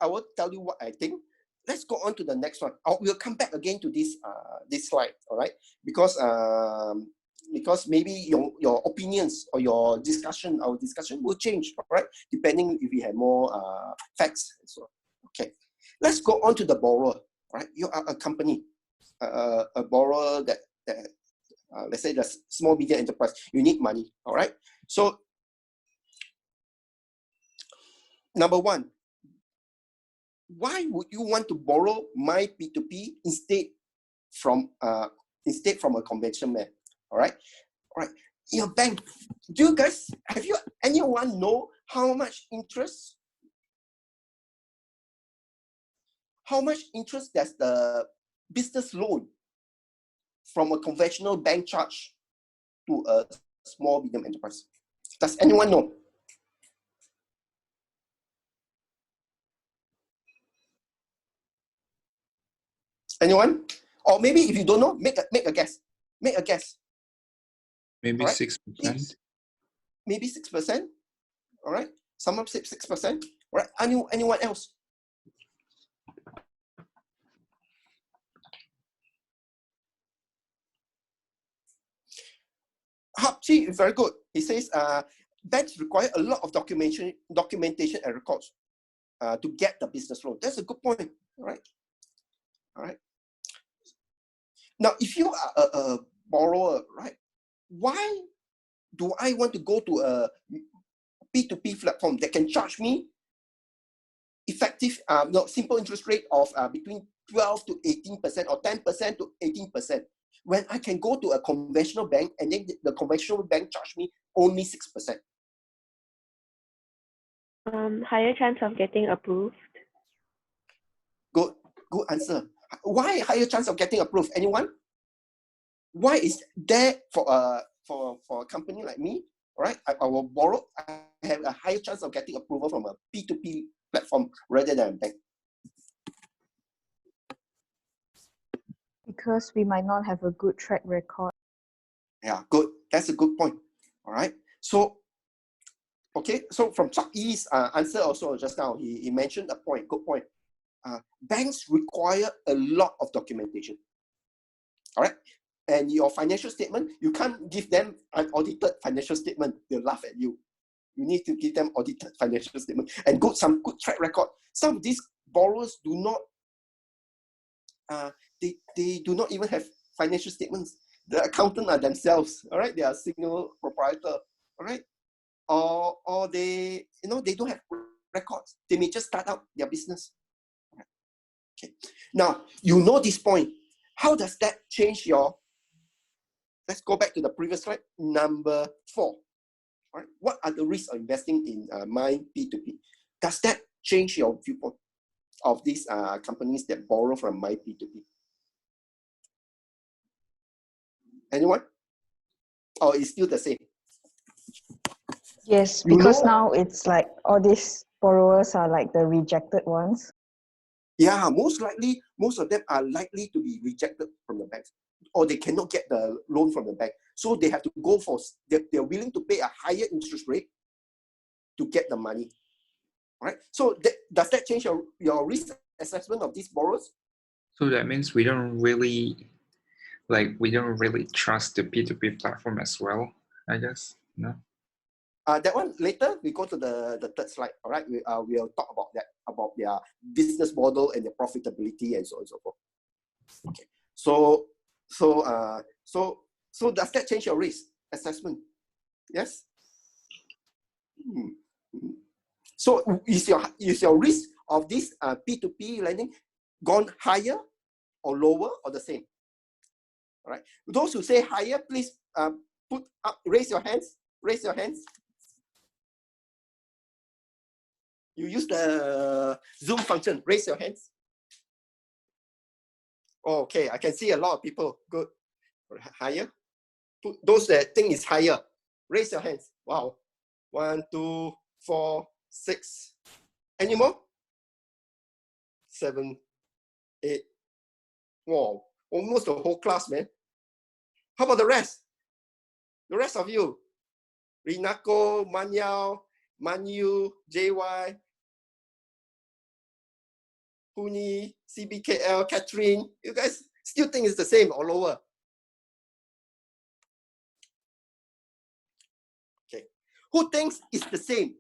will tell you what I think. Let's go on to the next one. We'll come back again to this slide. All right, because maybe your opinions or our discussion will change. All right, depending if we have more facts and so on. Okay, let's go on to the borrower. All right, you are a company, a borrower that let's say the small medium enterprise. You need money. All right, so number one, why would you want to borrow my P2P instead from a conventional bank? All right. Your bank, do you guys, anyone know how much interest does the business loan from a conventional bank charge to a small medium enterprise? Does anyone know? Anyone? Or maybe if you don't know, make a guess. Make a guess. Maybe right? 6%. Maybe 6%. All right. Someone said 6%. All right. Anyone else? Hapchi is very good. He says banks require a lot of documentation and records to get the business loan. That's a good point. All right. All right. Now, if you are a borrower, right, why do I want to go to a P2P platform that can charge me effective, simple interest rate of between 12 to 18% or 10% to 18%, when I can go to a conventional bank and then the conventional bank charge me only 6%? Higher chance of getting approved. Good answer. Why higher chance of getting approved? Anyone? Why is there for a company like me? All right, I will borrow. I have a higher chance of getting approval from a P2P platform rather than a bank. Because we might not have a good track record. Yeah, good. That's a good point. All right. So, okay. So from Chuck E's answer also just now, he mentioned a point. Good point. Banks require a lot of documentation. All right. And your financial statement, you can't give them an audited financial statement. They'll laugh at you. You need to give them audited financial statement and some good track record. Some of these borrowers do not. They do not even have financial statements. The accountant are themselves. All right. They are single proprietor. All right. Or they they don't have records. They may just start out their business. Okay. Now you know this point. How does that change your? Let's go back to the previous slide, number 4. All right. What are the risks of investing in my P2P? Does that change your viewpoint of these companies that borrow from my P2P? Anyone? Or it's still the same? Yes, because now it's like all these borrowers are like the rejected ones? Yeah, most likely, most of them are likely to be rejected from the banks, or they cannot get the loan from the bank. So they have to go for, they're willing to pay a higher interest rate to get the money. All right. So does that change your risk assessment of these borrowers? So that means we don't really trust the P2P platform as well, I guess. No. That one later we go to the third slide. All right, we'll talk about that, about their business model and their profitability and so on and so forth. Okay, so does that change your risk assessment? Yes. So is your risk of this P2P lending gone higher or lower or the same? All right. Those who say higher, please raise your hands. Raise your hands. You use the Zoom function. Raise your hands. Oh, okay, I can see a lot of people. Good. Higher. Those that think is higher, raise your hands. Wow. 1, 2, 4, 6. Any more? 7, 8. Wow. Almost the whole class, man. How about the rest? The rest of you. Rinako, Manyao, Manyu, JY, Puni, CBKL, Catherine. You guys still think it's the same or lower? Okay. Who thinks it's the same?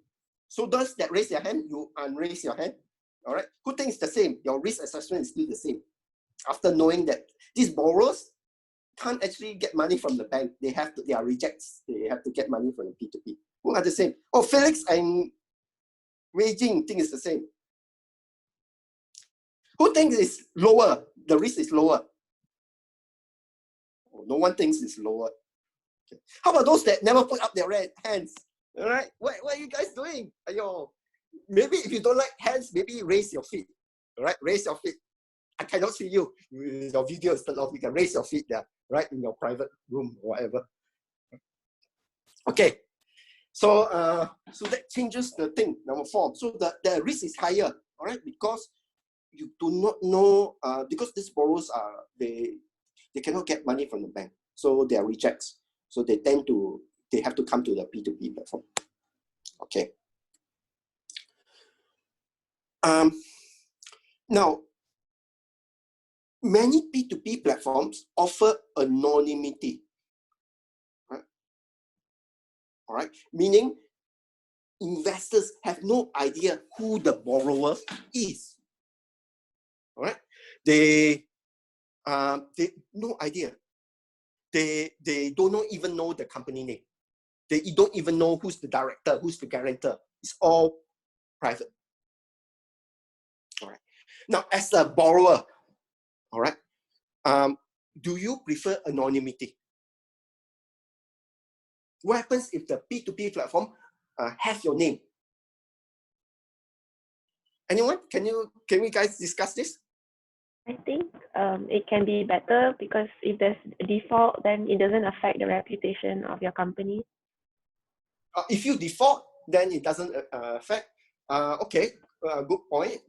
So those that raise your hand, you unraise your hand. All right. Who thinks the same? Your risk assessment is still the same. After knowing that these borrowers can't actually get money from the bank, they are rejects. They have to get money from the P2P. Who are the same? Oh, Felix and Wei Jing think it's the same. Who thinks it's lower? The risk is lower. Oh, no one thinks it's lower. Okay. How about those that never put up their hands? All right, what are you guys doing? Ayo, maybe if you don't like hands, maybe raise your feet. All right, raise your feet. I cannot see you. Your video is turned off. You can raise your feet there, right, in your private room or whatever. Okay, so so that changes the thing. Number 4. So the risk is higher. All right, because you do not know because these borrowers are they cannot get money from the bank, so they are rejects. So they have to come to the P2P platform. Okay. Now, many P2P platforms offer anonymity. Right? All right, meaning investors have no idea who the borrower is. All right, they no idea. They don't even know the company name. They don't even know who's the director, who's the guarantor. It's all private. All right. Now, as a borrower, all right, do you prefer anonymity? What happens if the P2P platform has your name? Anyone? Can we guys discuss this? I think it can be better because if there's a default, then it doesn't affect the reputation of your company. If you default, then it doesn't affect. Okay, good point.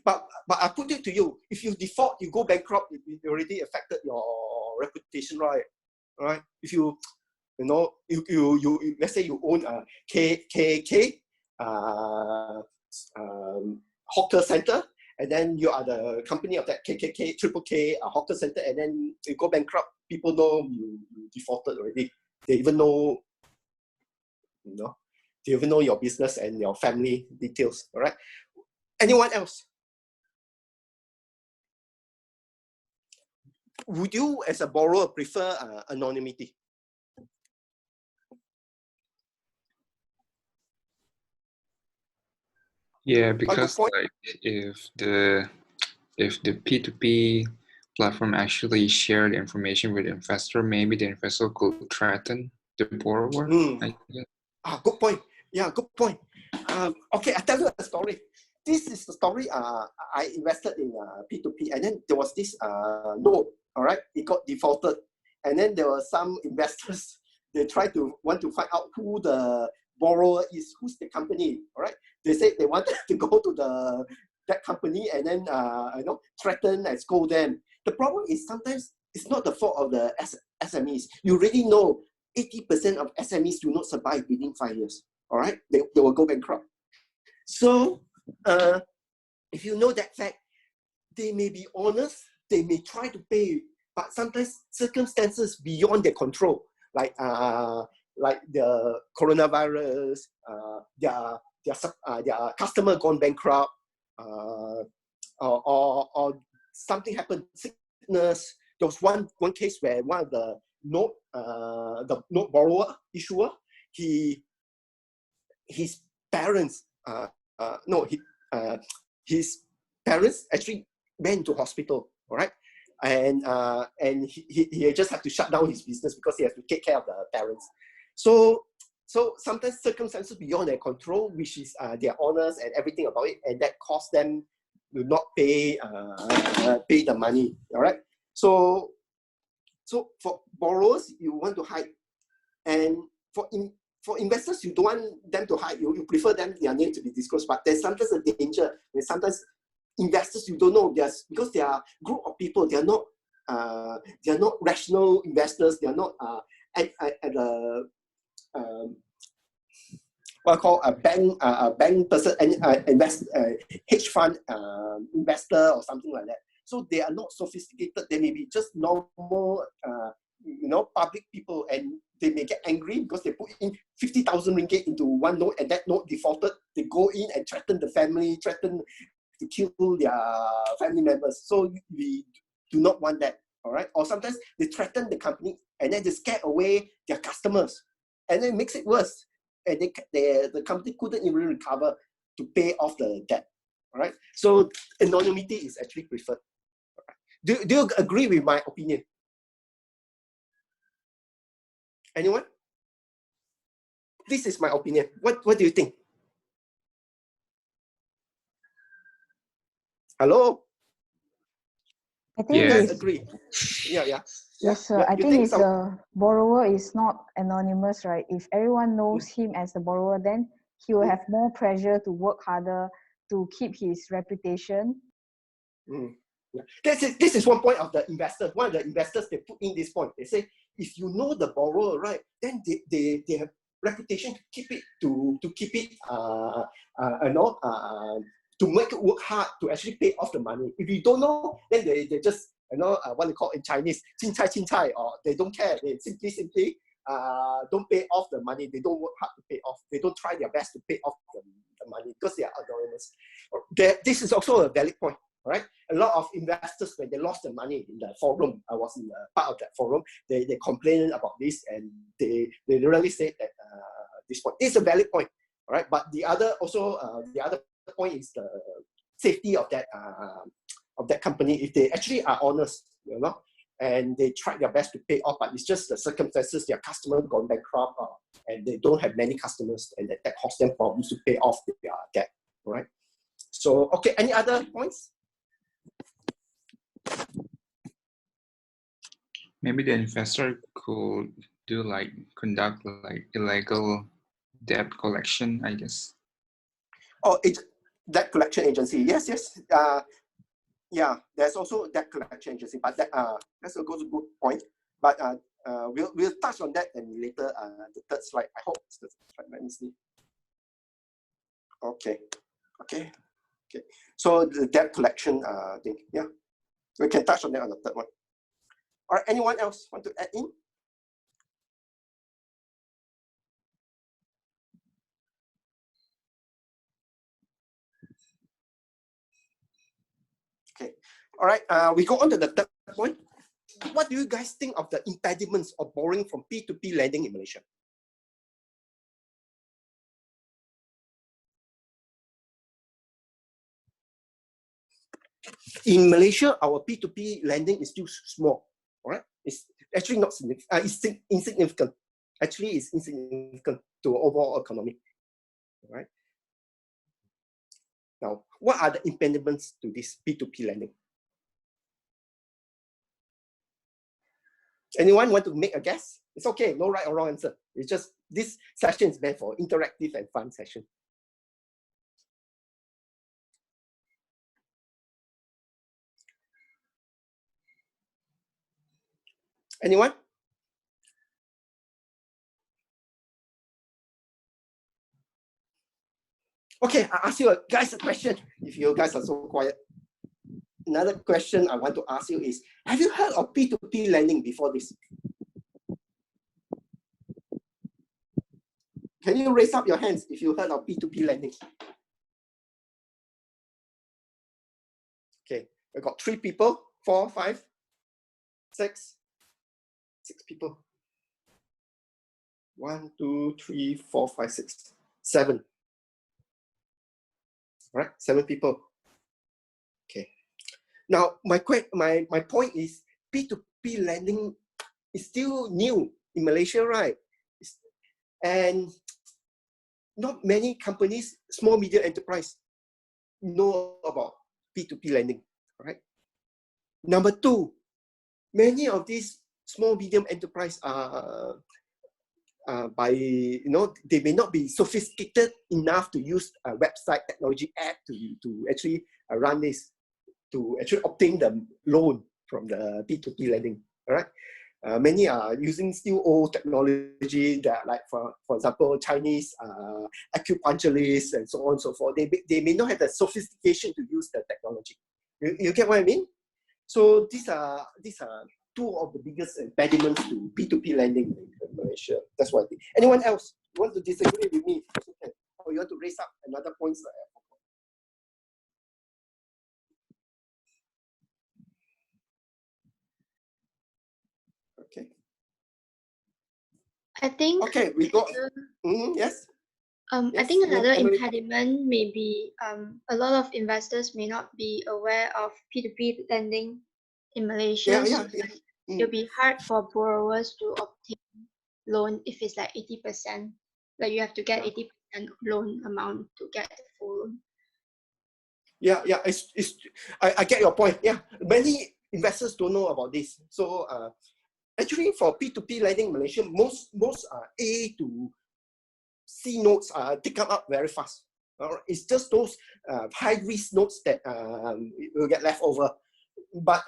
But I put it to you: if you default, you go bankrupt, it already affected your reputation, right? All right. If you let's say you own a KKK hawker center, and then you are the company of that KKK triple K hawker center, and then you go bankrupt, people know you defaulted already. They even know, they even know your business and your family details. All right. Anyone else? Would you, as a borrower, prefer anonymity? Yeah, because like if the P2P platform actually shared information with the investor, maybe the investor could threaten the borrower. Good point. Yeah, good point. Okay, I'll tell you a story. This is the story. I invested in P2P, and then there was this note. All right, it got defaulted, and then there were some investors. They want to find out who the borrower is, who's the company. All right, They said they wanted to go to that company and then threaten and scold them. The problem is sometimes it's not the fault of the SMEs. You already know 80% of SMEs do not survive within 5 years. All right, they will go bankrupt. So if you know that fact, they may be honest, they may try to pay, but sometimes circumstances beyond their control, like the coronavirus, their customer gone bankrupt, or something happened, sickness. There was one case where one of the note borrower issuer, his parents his parents actually went to hospital, all right, and he just had to shut down his business because he has to take care of the parents. So sometimes circumstances beyond their control, which is they're honest and everything about it, and that cost them to not pay the money. All right. So for borrowers, you want to hide, and for investors, you don't want them to hide. You prefer their name to be disclosed. But there's sometimes a danger. And sometimes investors, you don't know, because they are group of people. They are not rational investors. They are not at what I call a bank person, hedge fund investor or something like that. So they are not sophisticated. They may be just normal, public people, and they may get angry because they put in 50,000 ringgit into one note, and that note defaulted. They go in and threaten the family, threaten to kill their family members. So we do not want that. All right. Or sometimes they threaten the company, and then they scare away their customers, and then it makes it worse. And the company couldn't even recover to pay off the debt. All right. So anonymity is actually preferred. All right. Do you agree with my opinion? Anyone? This is my opinion. What do you think? Hello? I think You guys if, agree? Yeah. yes, sir. I think if the borrower is not anonymous, right? If everyone knows him as the borrower, then he will have more pressure to work harder to keep his reputation. Yeah. This is one point of the investors. One of the investors, they put in this point. They say, if you know the borrower, right, then they have reputation to keep it to make it work hard to actually pay off the money. If you don't know, then they just what they call in Chinese, 青菜青菜, or they don't care. They simply don't pay off the money. They don't work hard to pay off. They don't try their best to pay off the money because they are anonymous. This is also a valid point. All right, a lot of investors, when they lost their money in the forum, I was in part of that forum, they complained about this, and they really said that this point is a valid point. All right, but the other point is the safety of that company. If they actually are honest, and they try their best to pay off, but it's just the circumstances, their customer gone bankrupt, and they don't have many customers, and that costs them problems to pay off their debt. All right. So okay, any other points? Maybe the investor could conduct illegal debt collection, I guess. Oh, it's debt collection agency. Yes. Yeah, there's also debt collection agency, but that's a good point. But we'll touch on that in later. The third slide. I hope it's the third slide. Let me see. Okay. So the debt collection thing. Yeah, we can touch on that on the third one. All right. Anyone else want to add in? Okay. All right. We go on to the third point. What do you guys think of the impediments of borrowing from P2P lending in Malaysia? In Malaysia, our P2P lending is still small. All right, it's actually not significant. It's insignificant. Actually, it's insignificant to overall economy. All right. Now, what are the impediments to this P2P lending? Anyone want to make a guess? It's okay, no right or wrong answer. It's just this session is meant for interactive and fun session. Anyone? Okay, I ask you guys a question. If you guys are so quiet. Another question I want to ask you is, have you heard of P2P lending before this? Can you raise up your hands if you heard of P2P lending? Okay, I got 3 people, 4, 5, 6 people. 1, 2, 3, 4, 5, 6, 7. All right, 7 people. Okay. Now, my point is P2P lending is still new in Malaysia, right? And not many companies, small medium enterprise, know about P2P lending, right? Number 2, many of these small medium enterprise are they may not be sophisticated enough to use a website technology app to actually run this, to actually obtain the loan from the P2P lending, all right? Many are using still old technology that, like for example, Chinese acupuncturists and so on and so forth. They may not have the sophistication to use the technology. You get what I mean? So these are 2 of the biggest impediments to P2P lending in Malaysia. That's what I think. Anyone else want to disagree with me? Or you want to raise up another point? Okay. I think. Okay, we got. Yes. I think another impediment may be a lot of investors may not be aware of P2P lending in Malaysia. So it'll be hard for borrowers to obtain loan if it's like 80%. Like you have to get 80% loan amount to get the full loan. Yeah, I get your point. Yeah, many investors don't know about this. So actually, for P2P lending in Malaysia, most A to C notes are taken up very fast. It's just those high risk notes that will get left over. But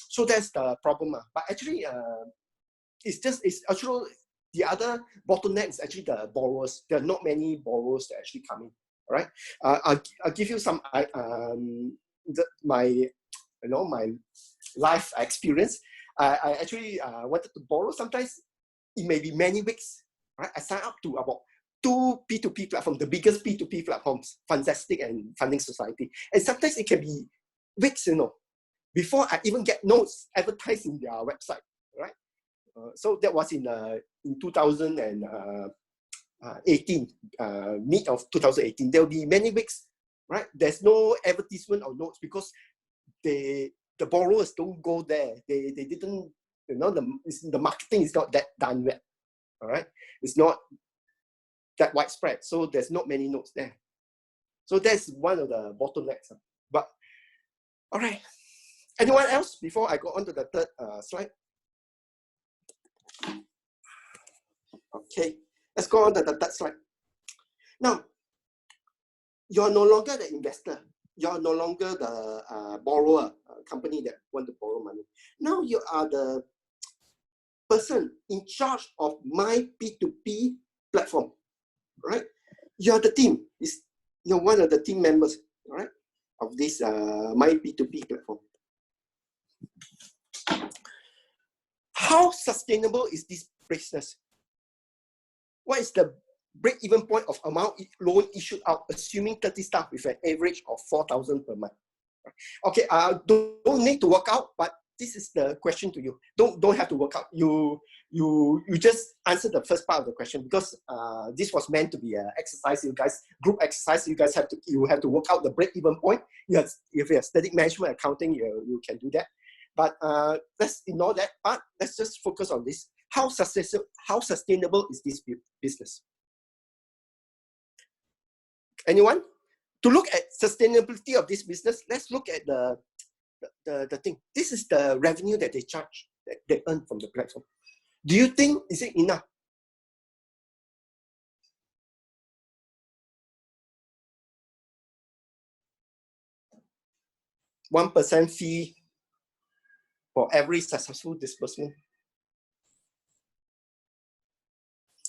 so that's the problem. But actually, it's actually the other bottleneck is actually the borrowers. There are not many borrowers that actually come in. All right. I'll give you some my life experience. I actually wanted to borrow. Sometimes it may be many weeks. Right. I signed up to about 2 P2P platforms, the biggest P2P platforms, Fantastic and Funding Society. And sometimes it can be weeks, before I even get notes advertised in their website, right? So that was in 2018, mid of 2018. There will be many weeks, right? There's no advertisement or notes because the borrowers don't go there. They didn't, the marketing is not that done yet, all right? It's not that widespread, so there's not many notes there. So that's one of the bottlenecks. But all right, anyone else before I go on to the third slide? Okay, let's go on to the third slide. Now, you're no longer the investor. You're no longer the borrower, company that want to borrow money. Now you are the person in charge of my P2P platform, right? You're the team. You're one of the team members, right, of this my P2P platform. How sustainable is this business? What is the break-even point of amount loan issued out, assuming 30 staff with an average of 4,000 per month? Okay, don't need to work out, but this is the question to you. Don't have to work out. You just answer the first part of the question, because this was meant to be an exercise. You guys, group exercise. You guys have to work out the break-even point. If you have static management accounting, you can do that. But let's ignore that part. Let's just focus on this. How sustainable is this business? Anyone? To look at sustainability of this business, let's look at the thing. This is the revenue that they charge, that they earn from the platform. Do you think, is it enough? %1 fee for every successful disbursement.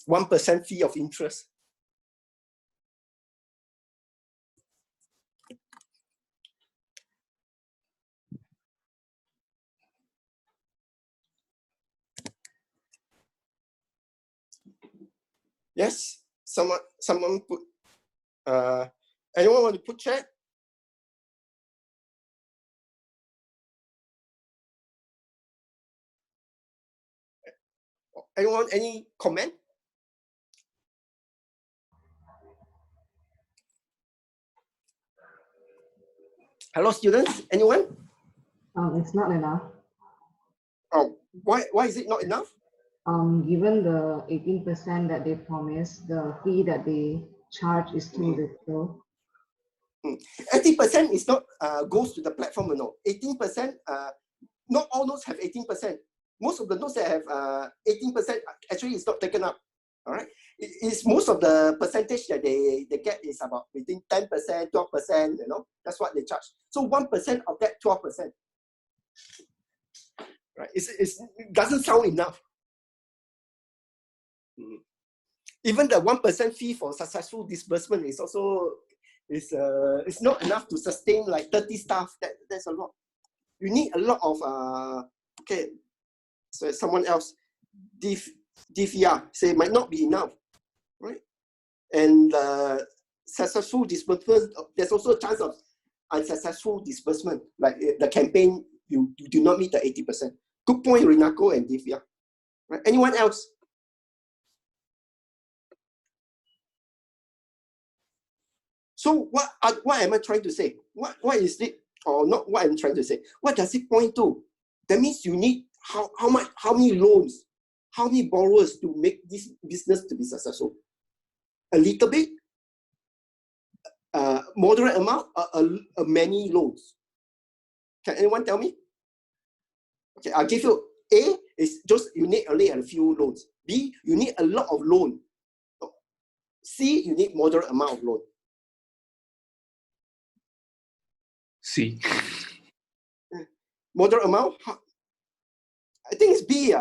1% fee of interest. Yes, someone put, anyone want to put chat? Anyone, any comment? Hello, students, anyone? It's not enough. Oh, why is it not enough? Given the 18% that they promised, the fee that they charge is too little. 80% is not goes to the platform or no. 18%, not all notes have 18%. Most of the notes that have 18% actually is not taken up. All right, it's most of the percentage that they get is about between 10%, 12%. You know, that's what they charge. So 1% of that 12%, right? It doesn't sound enough. Even the 1% fee for successful disbursement is also it's not enough to sustain like 30 staff. That's a lot. You need a lot of okay. So someone else, DVR say might not be enough, right? And successful disbursement, there's also a chance of unsuccessful disbursement, like the campaign you do not meet the 80%. Good point, Rinako and DVR. Right? Anyone else? So what am I trying to say? What is it, or not what I'm trying to say? What does it point to? That means you need how many loans, how many borrowers to make this business to be successful? A little bit, moderate amount, many loans. Can anyone tell me? Okay, I'll give you. A is just you need only a few loans. B, you need a lot of loan. C, you need moderate amount of loan. C. Moderate amount? I think it's B.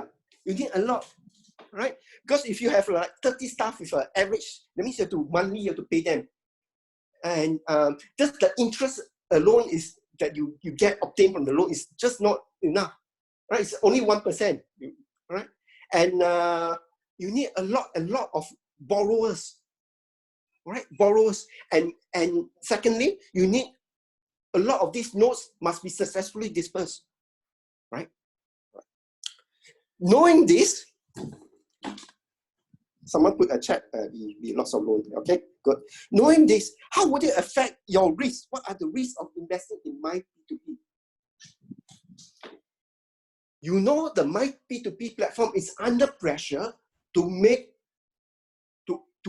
You need a lot, right? Because if you have like 30 staff with an average, that means you have to pay them. And just the interest alone is that you get obtained from the loan is just not enough, right? It's only 1%, right? And you need a lot of borrowers, right? Borrowers, and secondly, you need a lot of these notes must be successfully dispersed, right? Knowing this, someone put a chat, be lots of loans, okay, good. Knowing this, how would it affect your risk? What are the risks of investing in My P2P? You know the My P2P platform is under pressure to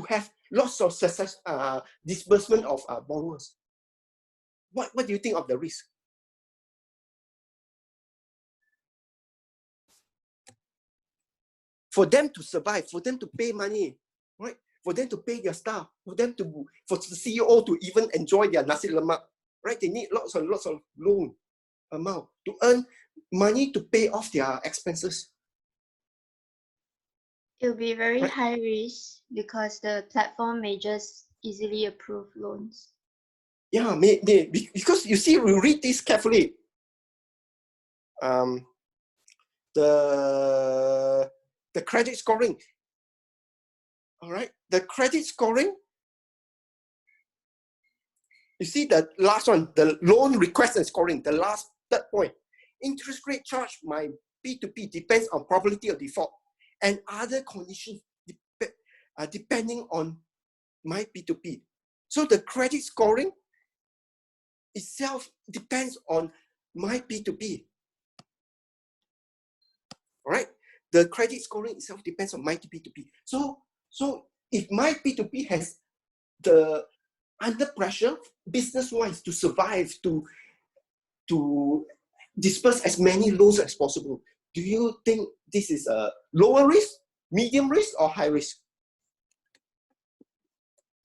have lots of success, disbursement of borrowers. What do you think of the risk? For them to survive, for them to pay money, right? For them to pay their staff, for the CEO to even enjoy their nasi lemak, right? They need lots and lots of loan amount to earn money to pay off their expenses. It'll be very right? high risk because the platform may just easily approve loans. Yeah, because you see, we read this carefully. The credit scoring. All right, the credit scoring. You see the last one, the loan request and scoring, the third point. Interest rate charged by P2P depends on probability of default and other conditions depending on My P2P. So the credit scoring itself depends on My P2P. All right, the credit scoring itself depends on My P2P. So if My P2P has the under pressure business-wise to survive, to disperse as many loans as possible, do you think this is a lower risk, medium risk, or high risk?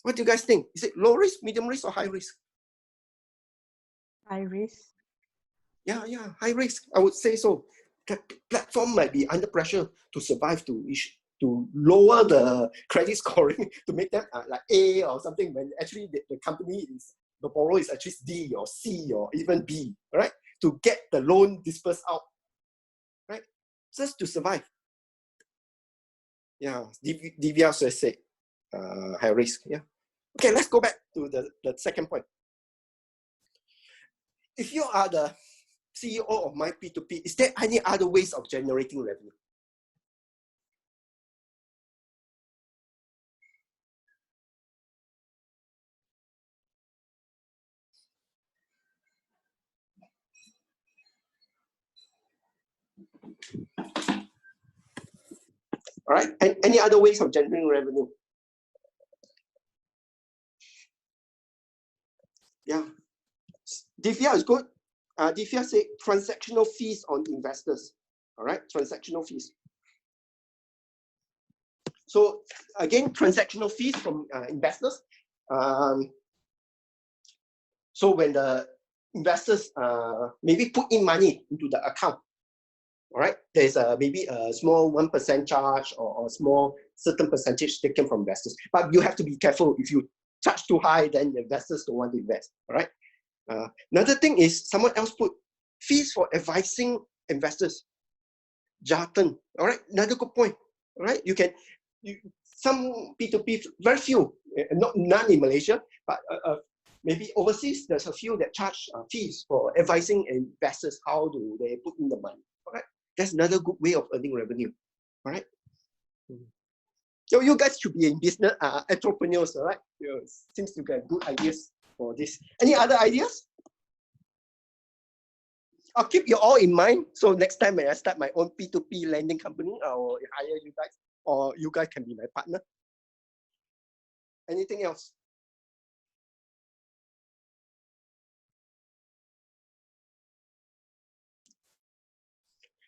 What do you guys think? Is it low risk, medium risk, or high risk? High risk. Yeah, high risk. I would say so. The platform might be under pressure to survive to to lower the credit scoring to make them like A or something, when actually the company is, the borrower is actually D or C or even B, right? To get the loan dispersed out, right? Just to survive. Yeah, DVR said high risk. Yeah. Okay, let's go back to the second point. If you are the CEO of my P2P, is there any other ways of generating revenue? All right, and any other ways of generating revenue? Yeah, DVR is good. DVR say transactional fees on investors. All right, transactional fees. So again, transactional fees from investors. So when the investors maybe put in money into the account, all right, there's maybe a small 1% charge or a small certain percentage taken from investors. But you have to be careful. If you charge too high, then the investors don't want to invest. All right. Another thing is someone else put fees for advising investors. Jargon. All right. Another good point. All right. Some P2P, very few, none in Malaysia, but maybe overseas, there's a few that charge fees for advising investors how do they put in the money. All right. That's another good way of earning revenue. All right. So you guys should be in business entrepreneurs, all right? Seems to get good ideas for this. Any other ideas? I'll keep you all in mind. So next time when I start my own P2P lending company, I'll hire you guys, or you guys can be my partner. Anything else?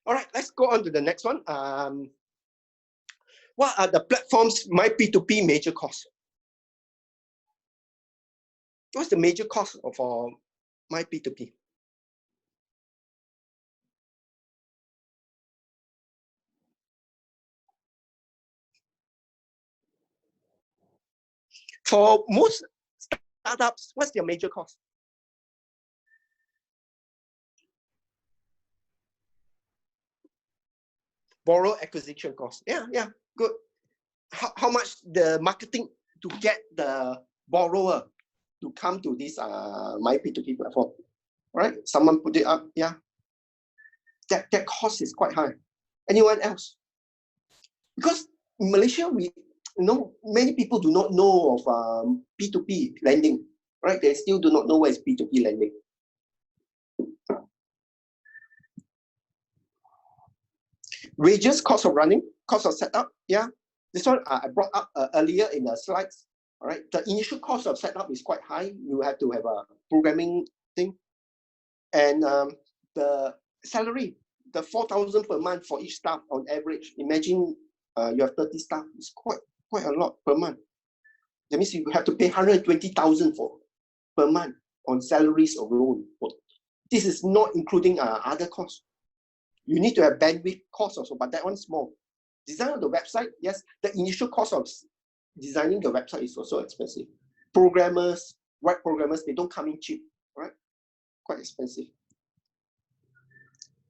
All right, let's go on to the next one. What are the platforms my P2P major costs? What's the major cost for my P2P? For most startups, what's their major cost? Borrow acquisition cost. Yeah, good. How much the marketing to get the borrower to come to this my P2P platform? Right? Someone put it up. Yeah. That cost is quite high. Anyone else? Because in Malaysia, many people do not know of P2P lending. Right? They still do not know what is P2P lending. Wages, cost of running, cost of setup. Yeah. This one I brought up earlier in the slides. All right. The initial cost of setup is quite high. You have to have a programming thing. And the salary, the 4,000 per month for each staff on average. Imagine you have 30 staff. It's quite a lot per month. That means you have to pay 120,000 per month on salaries alone. This is not including other costs. You need to have bandwidth costs also, but that one's small. Design of the website, yes, the initial cost of designing the website is also expensive. Programmers, web programmers, they don't come in cheap, right? Quite expensive.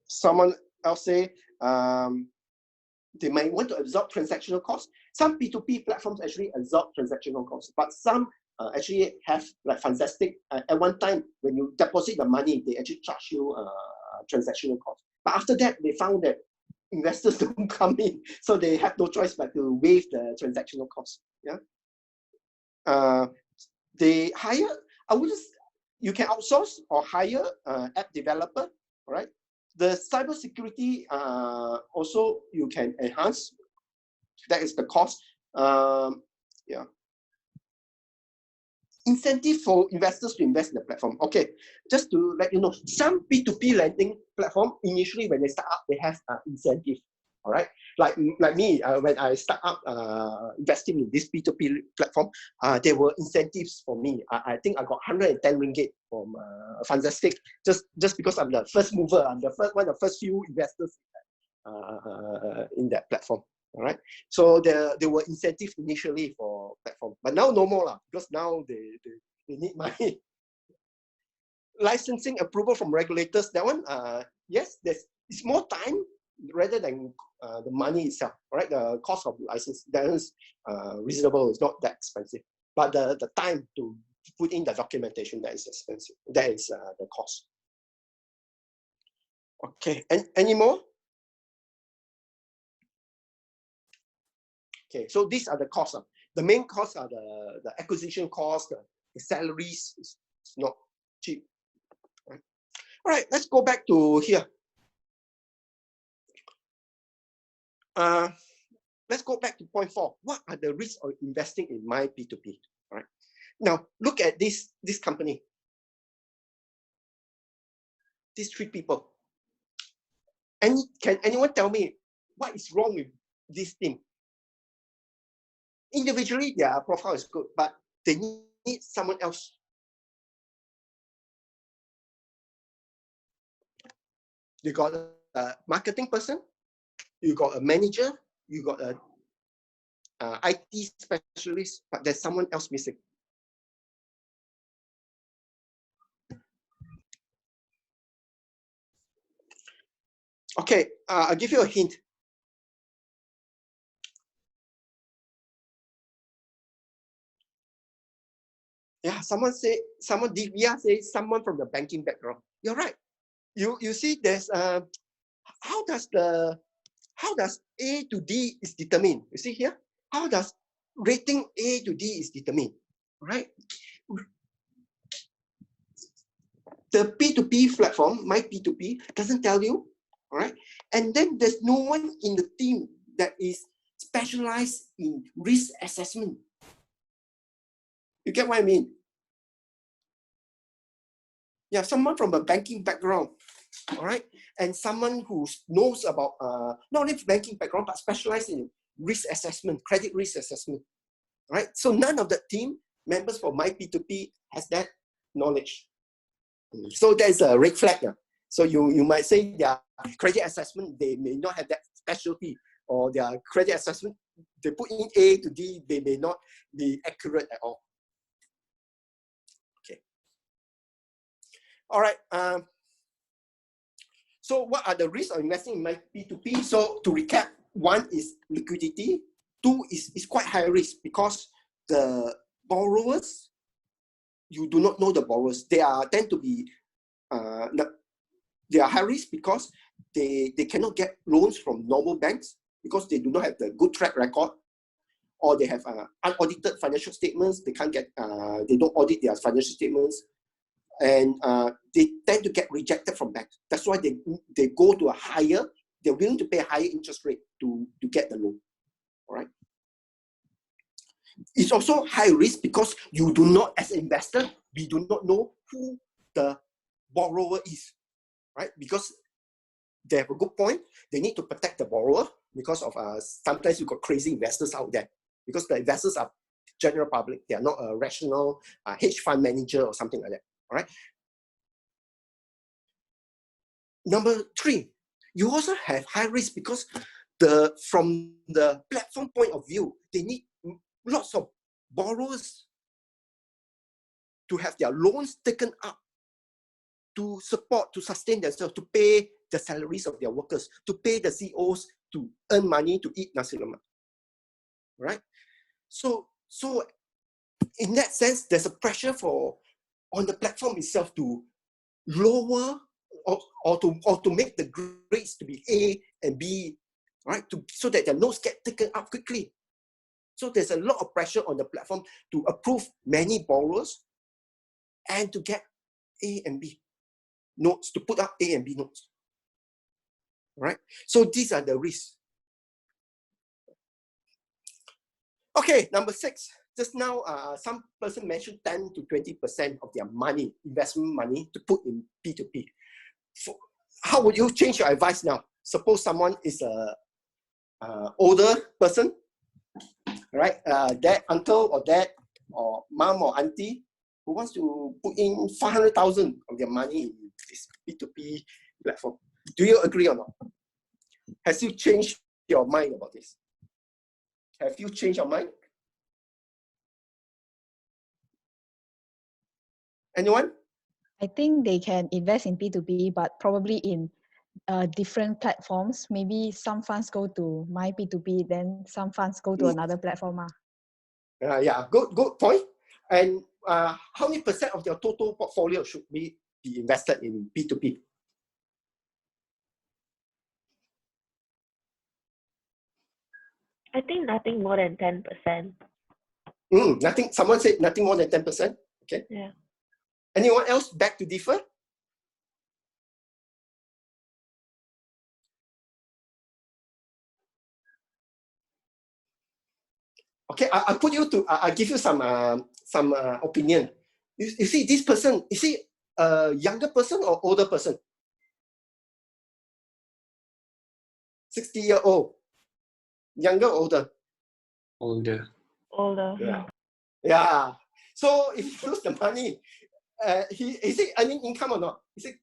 Someone else say they might want to absorb transactional costs. Some P2P platforms actually absorb transactional costs, but some actually have, like Fantastic, at one time when you deposit the money, they actually charge you transactional costs. But after that, they found that investors don't come in, so they have no choice but to waive the transactional costs. Yeah. They hire. You can outsource or hire app developer. All right. The cybersecurity also you can enhance. That is the cost. Yeah. Incentive for investors to invest in the platform. Okay, just to let you know, some P2P lending platform initially when they start up, they have incentive. All right, like me, when I start up investing in this P2P platform, there were incentives for me. I think I got 110 ringgit from Fantastic just because I'm the first mover. I'm one of the first few investors in that platform. All right. So there were incentives initially for platform, but now no more lah, because now they need money. Licensing approval from regulators, that one, yes, it's more time rather than the money itself. All right, the cost of license, that is reasonable. It's not that expensive, but the time to put in the documentation, that is expensive. That is the cost. Okay, any more? Okay, so these are the costs. The main costs are the acquisition costs, the salaries. It's not cheap. Right? All right, let's go back to here. Let's go back to point 4. What are the risks of investing in my P2P? All right. Now look at this company. These 3 people. And can anyone tell me what is wrong with this team? Individually, their profile is good, but they need someone else. You got a marketing person, you got a manager, you got a IT specialist, but there's someone else missing. Okay, I'll give you a hint. Yeah, Divya says someone from the banking background. You're right. You see, there's how does A to D is determined? You see here, how does rating A to D is determined? Right. The P2P platform, my P2P, doesn't tell you. All right, and then there's no one in the team that is specialized in risk assessment. You get what I mean? Yeah, someone from a banking background, all right, and someone who knows about not only banking background but specialized in risk assessment, credit risk assessment, right? So none of the team members for my P2P has that knowledge. So there's a red flag. So you might say their credit assessment, they may not have that specialty, or their credit assessment, they put in A to D, they may not be accurate at all. Okay. All right. So what are the risks of investing in my P2P? So to recap, 1 is liquidity. 2 is quite high risk because the borrowers, you do not know the borrowers. They tend to be they are high risk because they cannot get loans from normal banks because they do not have the good track record, or they have unaudited financial statements. They can't get they don't audit their financial statements, and they tend to get rejected from banks. That's why they go to a higher, they're willing to pay a higher interest rate to get the loan. All right. It's also high risk because you do not, as an investor, we do not know who the borrower is, right? Because they have a good point. They need to protect the borrower because of sometimes you've got crazy investors out there, because the investors are general public. They are not a rational hedge fund manager or something like that. All right. Number 3, you also have high risk because from the platform point of view, they need lots of borrowers to have their loans taken up to support, to sustain themselves, to pay the salaries of their workers, to pay the CEOs to earn money to eat nasi lemak. Right? So in that sense, there's a pressure on the platform itself to lower or to make the grades to be A and B, right? So that their notes get taken up quickly. So there's a lot of pressure on the platform to approve many borrowers and to get A and B notes, to put up A and B notes. Right? So these are the risks. Okay, number 6. Just now, some person mentioned 10 to 20% of their money, investment money, to put in P2P. How would you change your advice now? Suppose someone is a older person, right? Dad, uncle or dad, or mom or auntie, who wants to put in 500,000 of their money in this P2P platform. Do you agree or not? Has you changed your mind about this? Have you changed your mind? Anyone? I think they can invest in P2P, but probably in different platforms. Maybe some funds go to my P2P, then some funds go to another platform. Yeah, good point. And how many % of your total portfolio should be invested in P2P? I think nothing more than 10%. Nothing. Someone said nothing more than 10%. Okay. Yeah. Anyone else beg to differ? Okay, I'll put you to. I'll give you some opinion. You see, this person, is he a younger person or older person? 60-year-old. Younger or older? Older. Older. Yeah. Yeah. So if he lose the money, is he earning income or not? Is it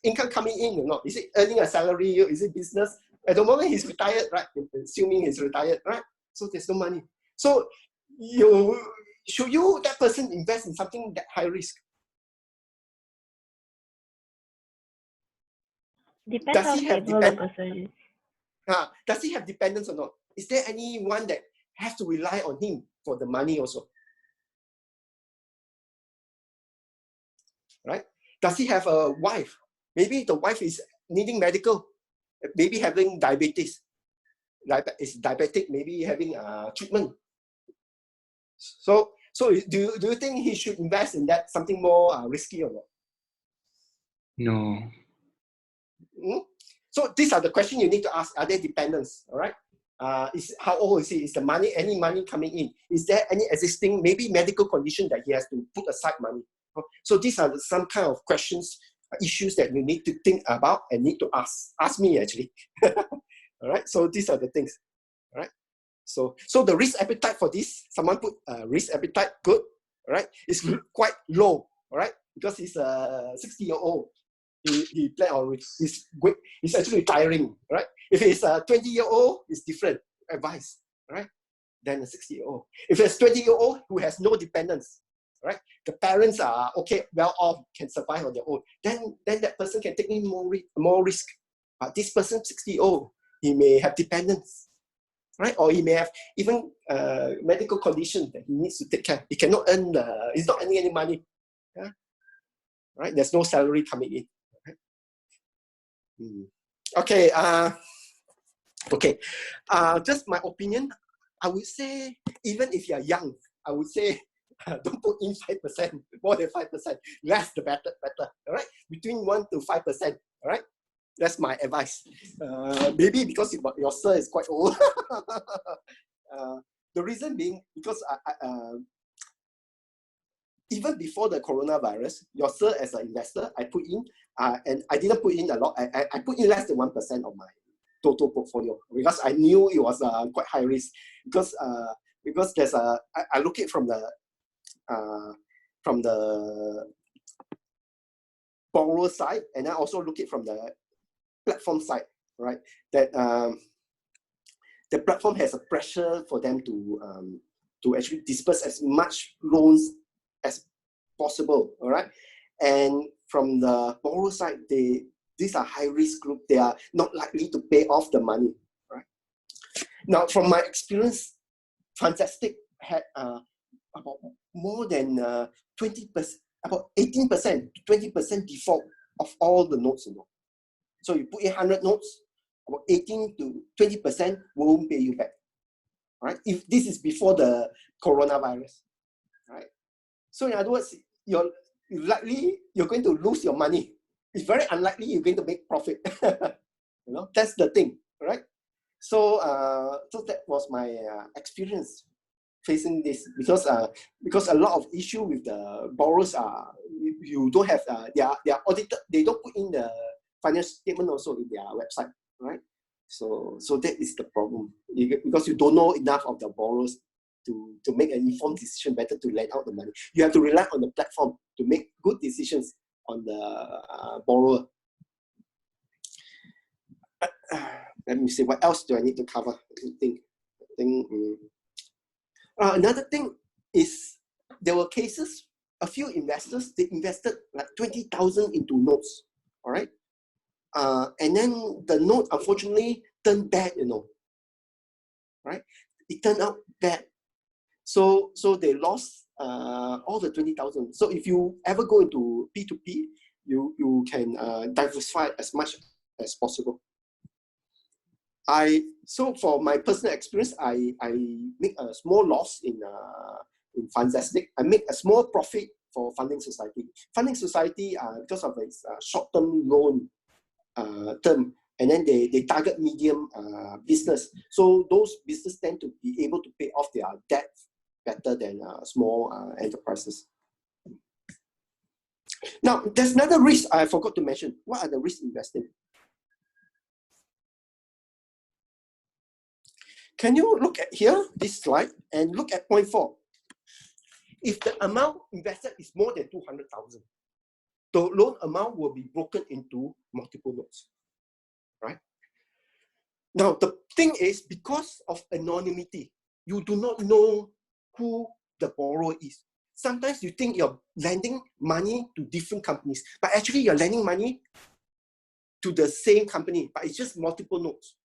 income coming in or not? Is he earning a salary? Is it business? At the moment he's retired, right? Assuming he's retired, right? So there's no money. So should that person invest in something that high risk? Depends how stable the person is. Does he have dependence or not? Is there anyone that has to rely on him for the money also? Right? Does he have a wife? Maybe the wife is needing medical, maybe having diabetes. Is diabetic, maybe having treatment. So do you think he should invest in that, something more risky or not? No. So these are the questions you need to ask. Are there dependents? All right. How old is he? Is the money, any money coming in? Is there any existing, maybe medical condition that he has to put aside money? So these are some kind of questions, issues that you need to think about and need to ask me actually. All right. So these are the things. All right. So the risk appetite for this, someone put risk appetite good. All right. It's quite low. All right. Because he's 60-year-old. He plan on he's actually retiring, right? If he's a 20-year-old, it's different advice, right? Than a 60-year-old. If it's 20-year-old who has no dependence, right? The parents are okay, well off, can survive on their own. Then that person can take in more risk. But this person, 60-year-old, he may have dependence, right? Or he may have even medical condition that he needs to take care. He cannot earn he's not earning any money, yeah? Right? There's no salary coming in. Okay, just my opinion, I would say, even if you're young, I would say, don't put in 5%, more than 5%, less the better, all right? Between 1 to 5%, all right? That's my advice. Maybe because your sir is quite old. The reason being, because even before the coronavirus, your sir as an investor, I put in, and I didn't put in a lot. I put in less than 1% of my total portfolio because I knew it was quite high risk. Because there's I look it from the borrower side, and I also look it from the platform side, right? That the platform has a pressure for them to actually disperse as much loans as possible, all right? And from the borrower side, these are high risk group. They are not likely to pay off the money, right? Now, from my experience, Fantastic had about more than 20%, about 18% to 20% default of all the notes, you know. So you put in 100 notes, about 18 to 20% won't pay you back, right? If this is before the coronavirus, right? So in other words, you're going to lose your money. It's very unlikely you're going to make profit. You know, that's the thing, right? So so that was my experience facing this, because a lot of issue with the borrowers are you don't have they are audited. They don't put in the financial statement also in their website, right? So that is the problem, because you don't know enough of the borrowers to make an informed decision, better to lend out the money. You have to rely on the platform to make good decisions on the borrower. Let me see, what else do I need to cover? I think Another thing is there were cases, a few investors, they invested like 20,000 into notes, all right? And then the note unfortunately turned bad, you know, right? It turned out bad. So they lost all the 20,000. So if you ever go into P2P, you can diversify as much as possible. So for my personal experience, I make a small loss in Fantastic. I make a small profit for Funding Society. Funding Society, because of its short-term loan term, and then they target medium business. So those businesses tend to be able to pay off their debt better than small enterprises. Now, there's another risk I forgot to mention. What are the risks investing? Can you look at here, this slide, and look at point 4? If the amount invested is more than 200,000, the loan amount will be broken into multiple notes, right? Now, the thing is, because of anonymity, you do not know who the borrower is. Sometimes you think you're lending money to different companies, but actually you're lending money to the same company, but it's just multiple notes.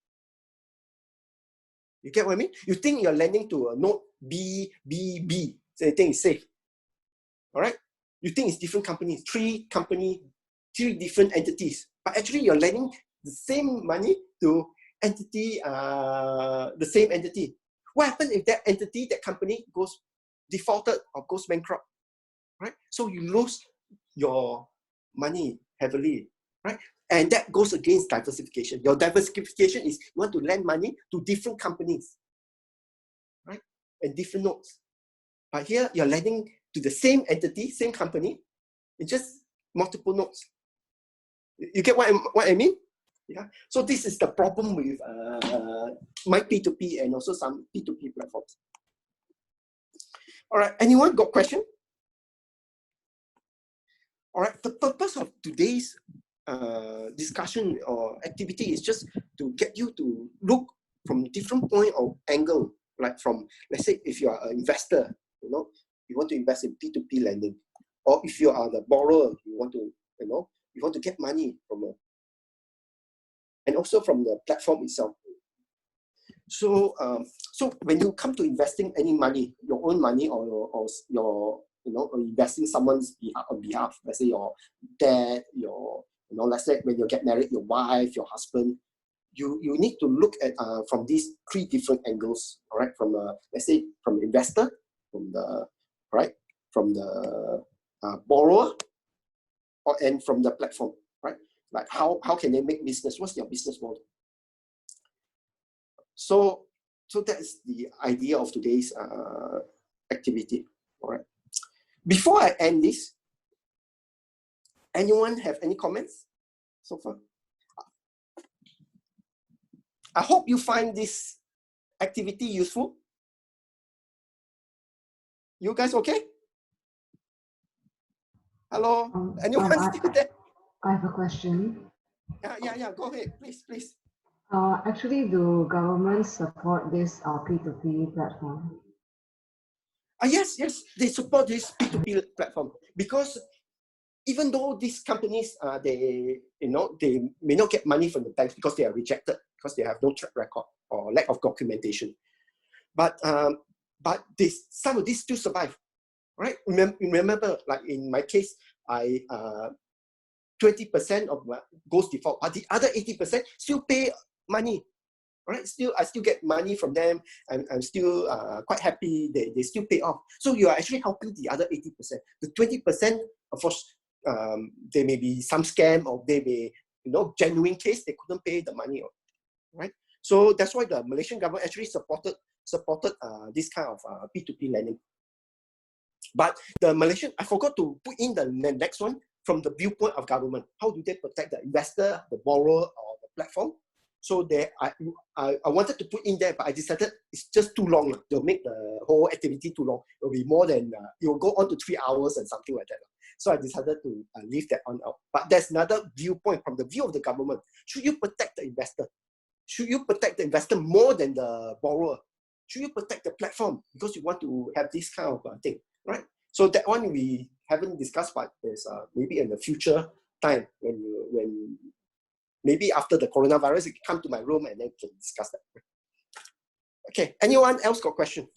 You get what I mean? You think you're lending to a note B, so you think it's safe. All right? You think it's different companies, three different entities, but actually you're lending the same money to the same entity. What happens if that entity, that company goes defaulted or goes bankrupt, right? So you lose your money heavily, right? And that goes against diversification. Your diversification is you want to lend money to different companies, right? And different notes. But here you're lending to the same entity, same company, it's just multiple notes. You get what I mean? Yeah. So this is the problem with my P2P and also some P2P platforms. All right, anyone got question? All right, the purpose of today's discussion or activity is just to get you to look from different point of angle, like from, let's say, if you are an investor, you know, you want to invest in P2P lending, or if you are the borrower, you want to, you know, you want to get money from a, and also from the platform itself. So, so when you come to investing any money, your own money or your you know, or investing someone's behalf, let's say your dad, your, you know, let's say when you get married, your wife, your husband, you need to look at from these 3 different angles, all right? From let's say from the investor, from the from the borrower, and from the platform, right? Like how can they make business? What's their business model? So that's the idea of today's activity, all right? Before I end this, anyone have any comments so far? I hope you find this activity useful. You guys okay? Hello? Anyone still there? I have a question. Yeah. Go ahead, please. Actually, do governments support this P2P platform? Yes, they support this P2P platform because even though these companies, they may not get money from the banks because they are rejected because they have no track record or lack of documentation, but some of these still survive, right? Remember, like in my case, 20% of goes default, but the other 80% still pay money. Right? I still get money from them. I'm still quite happy. They still pay off. So you are actually helping the other 80%. The 20%, of course, there may be some scam, or they may, you know, genuine case, they couldn't pay the money, right? So that's why the Malaysian government actually supported this kind of P2P lending. But the Malaysian, I forgot to put in the next one, from the viewpoint of government. How do they protect the investor, the borrower, or the platform? So there, I wanted to put in there, but I decided it's just too long. They'll make the whole activity too long. It'll be more than, it will go on to 3 hours and something like that. So I decided to leave that on out. But there's another viewpoint from the view of the government. Should you protect the investor? Should you protect the investor more than the borrower? should you protect the platform because you want to have this kind of thing, right? So that one we haven't discussed, but there's maybe in the future time when maybe after the coronavirus, you can come to my room and then we can discuss that. Okay, anyone else got question?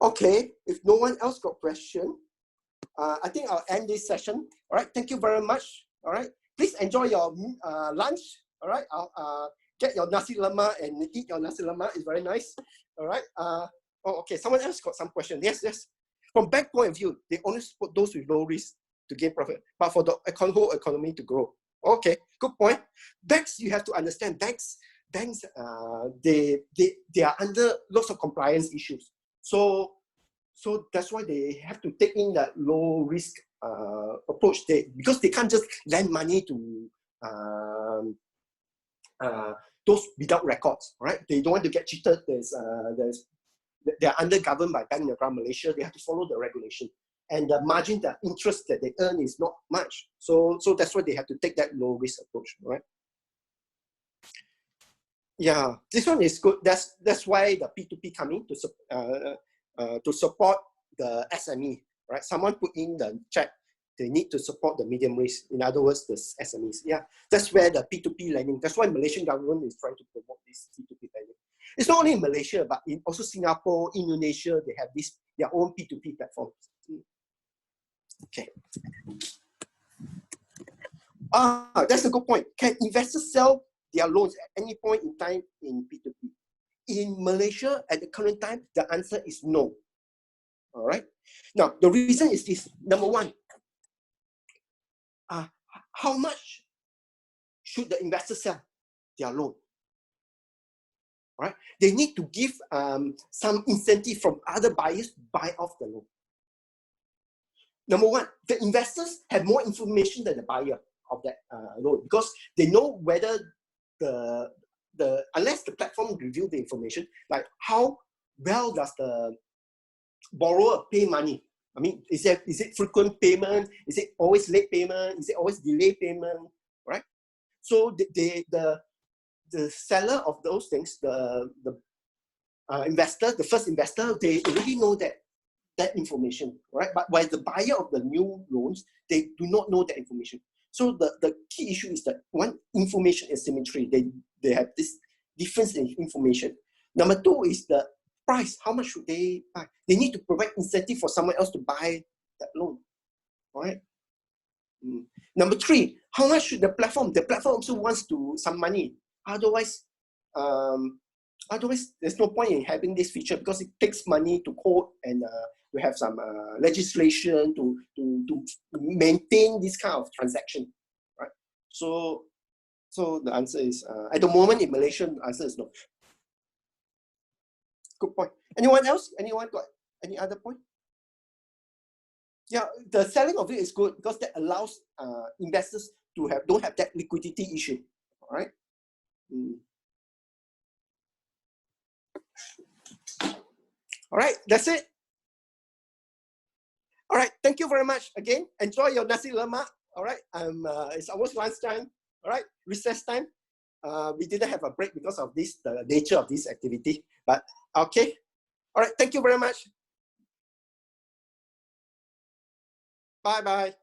Okay, if no one else got question, I think I'll end this session. All right, thank you very much. All right, please enjoy your lunch. All right, I'll get your nasi lemak and eat your nasi lemak. It's very nice. All right. Oh, okay. Someone else got some question. Yes, yes. From bank point of view, they only support those with low risk to gain profit, but for the whole economy to grow. Okay, good point. Banks, you have to understand. Banks, they are under lots of compliance issues. So that's why they have to take in that low risk approach. Because they can't just lend money to those without records, right? They don't want to get cheated. They're under governed by Bank Negara Malaysia. They have to follow the regulation, and the margin, the interest that they earn is not much. So that's why they have to take that low risk approach, right? Yeah, this one is good. That's why the P2P coming to support the SME, right? Someone put in the chat, they need to support the medium risk. In other words, the SMEs. Yeah, that's where the P2P lending, that's why Malaysian government is trying to promote this P2P lending. It's not only in Malaysia, but in also Singapore, Indonesia, they have their own P2P platforms. Okay. That's a good point. Can investors sell their loans at any point in time in P2P? In Malaysia, at the current time, the answer is no. All right. Now, the reason is this. Number one, how much should the investor sell their loan? All right. They need to give some incentive from other buyers to buy off the loan. Number one, the investors have more information than the buyer of that loan because they know whether unless the platform review the information, like how well does the borrower pay money? I mean, is it frequent payment? Is it always late payment? Is it always delay payment? Right? So the seller of those things, the investor, the first investor, they already know that information, right? But while the buyer of the new loans, they do not know that information. So the key issue is that one, information asymmetry. They have this difference in information. Number two is the price. How much should they buy? They need to provide incentive for someone else to buy that loan, all right? Number three, how much should the platform also wants some money. Otherwise, there's no point in having this feature because it takes money to code and we have some legislation to maintain this kind of transaction, right? So the answer is at the moment in Malaysia, the answer is no. Good point. Anyone else? Anyone got any other point? Yeah, the selling of it is good because that allows investors to don't have that liquidity issue. All right. All right, that's it. All right, thank you very much again. Enjoy your nasi lemak. All right, it's almost lunchtime. All right, recess time. We didn't have a break because of the nature of this activity, but okay. All right, thank you very much. Bye-bye.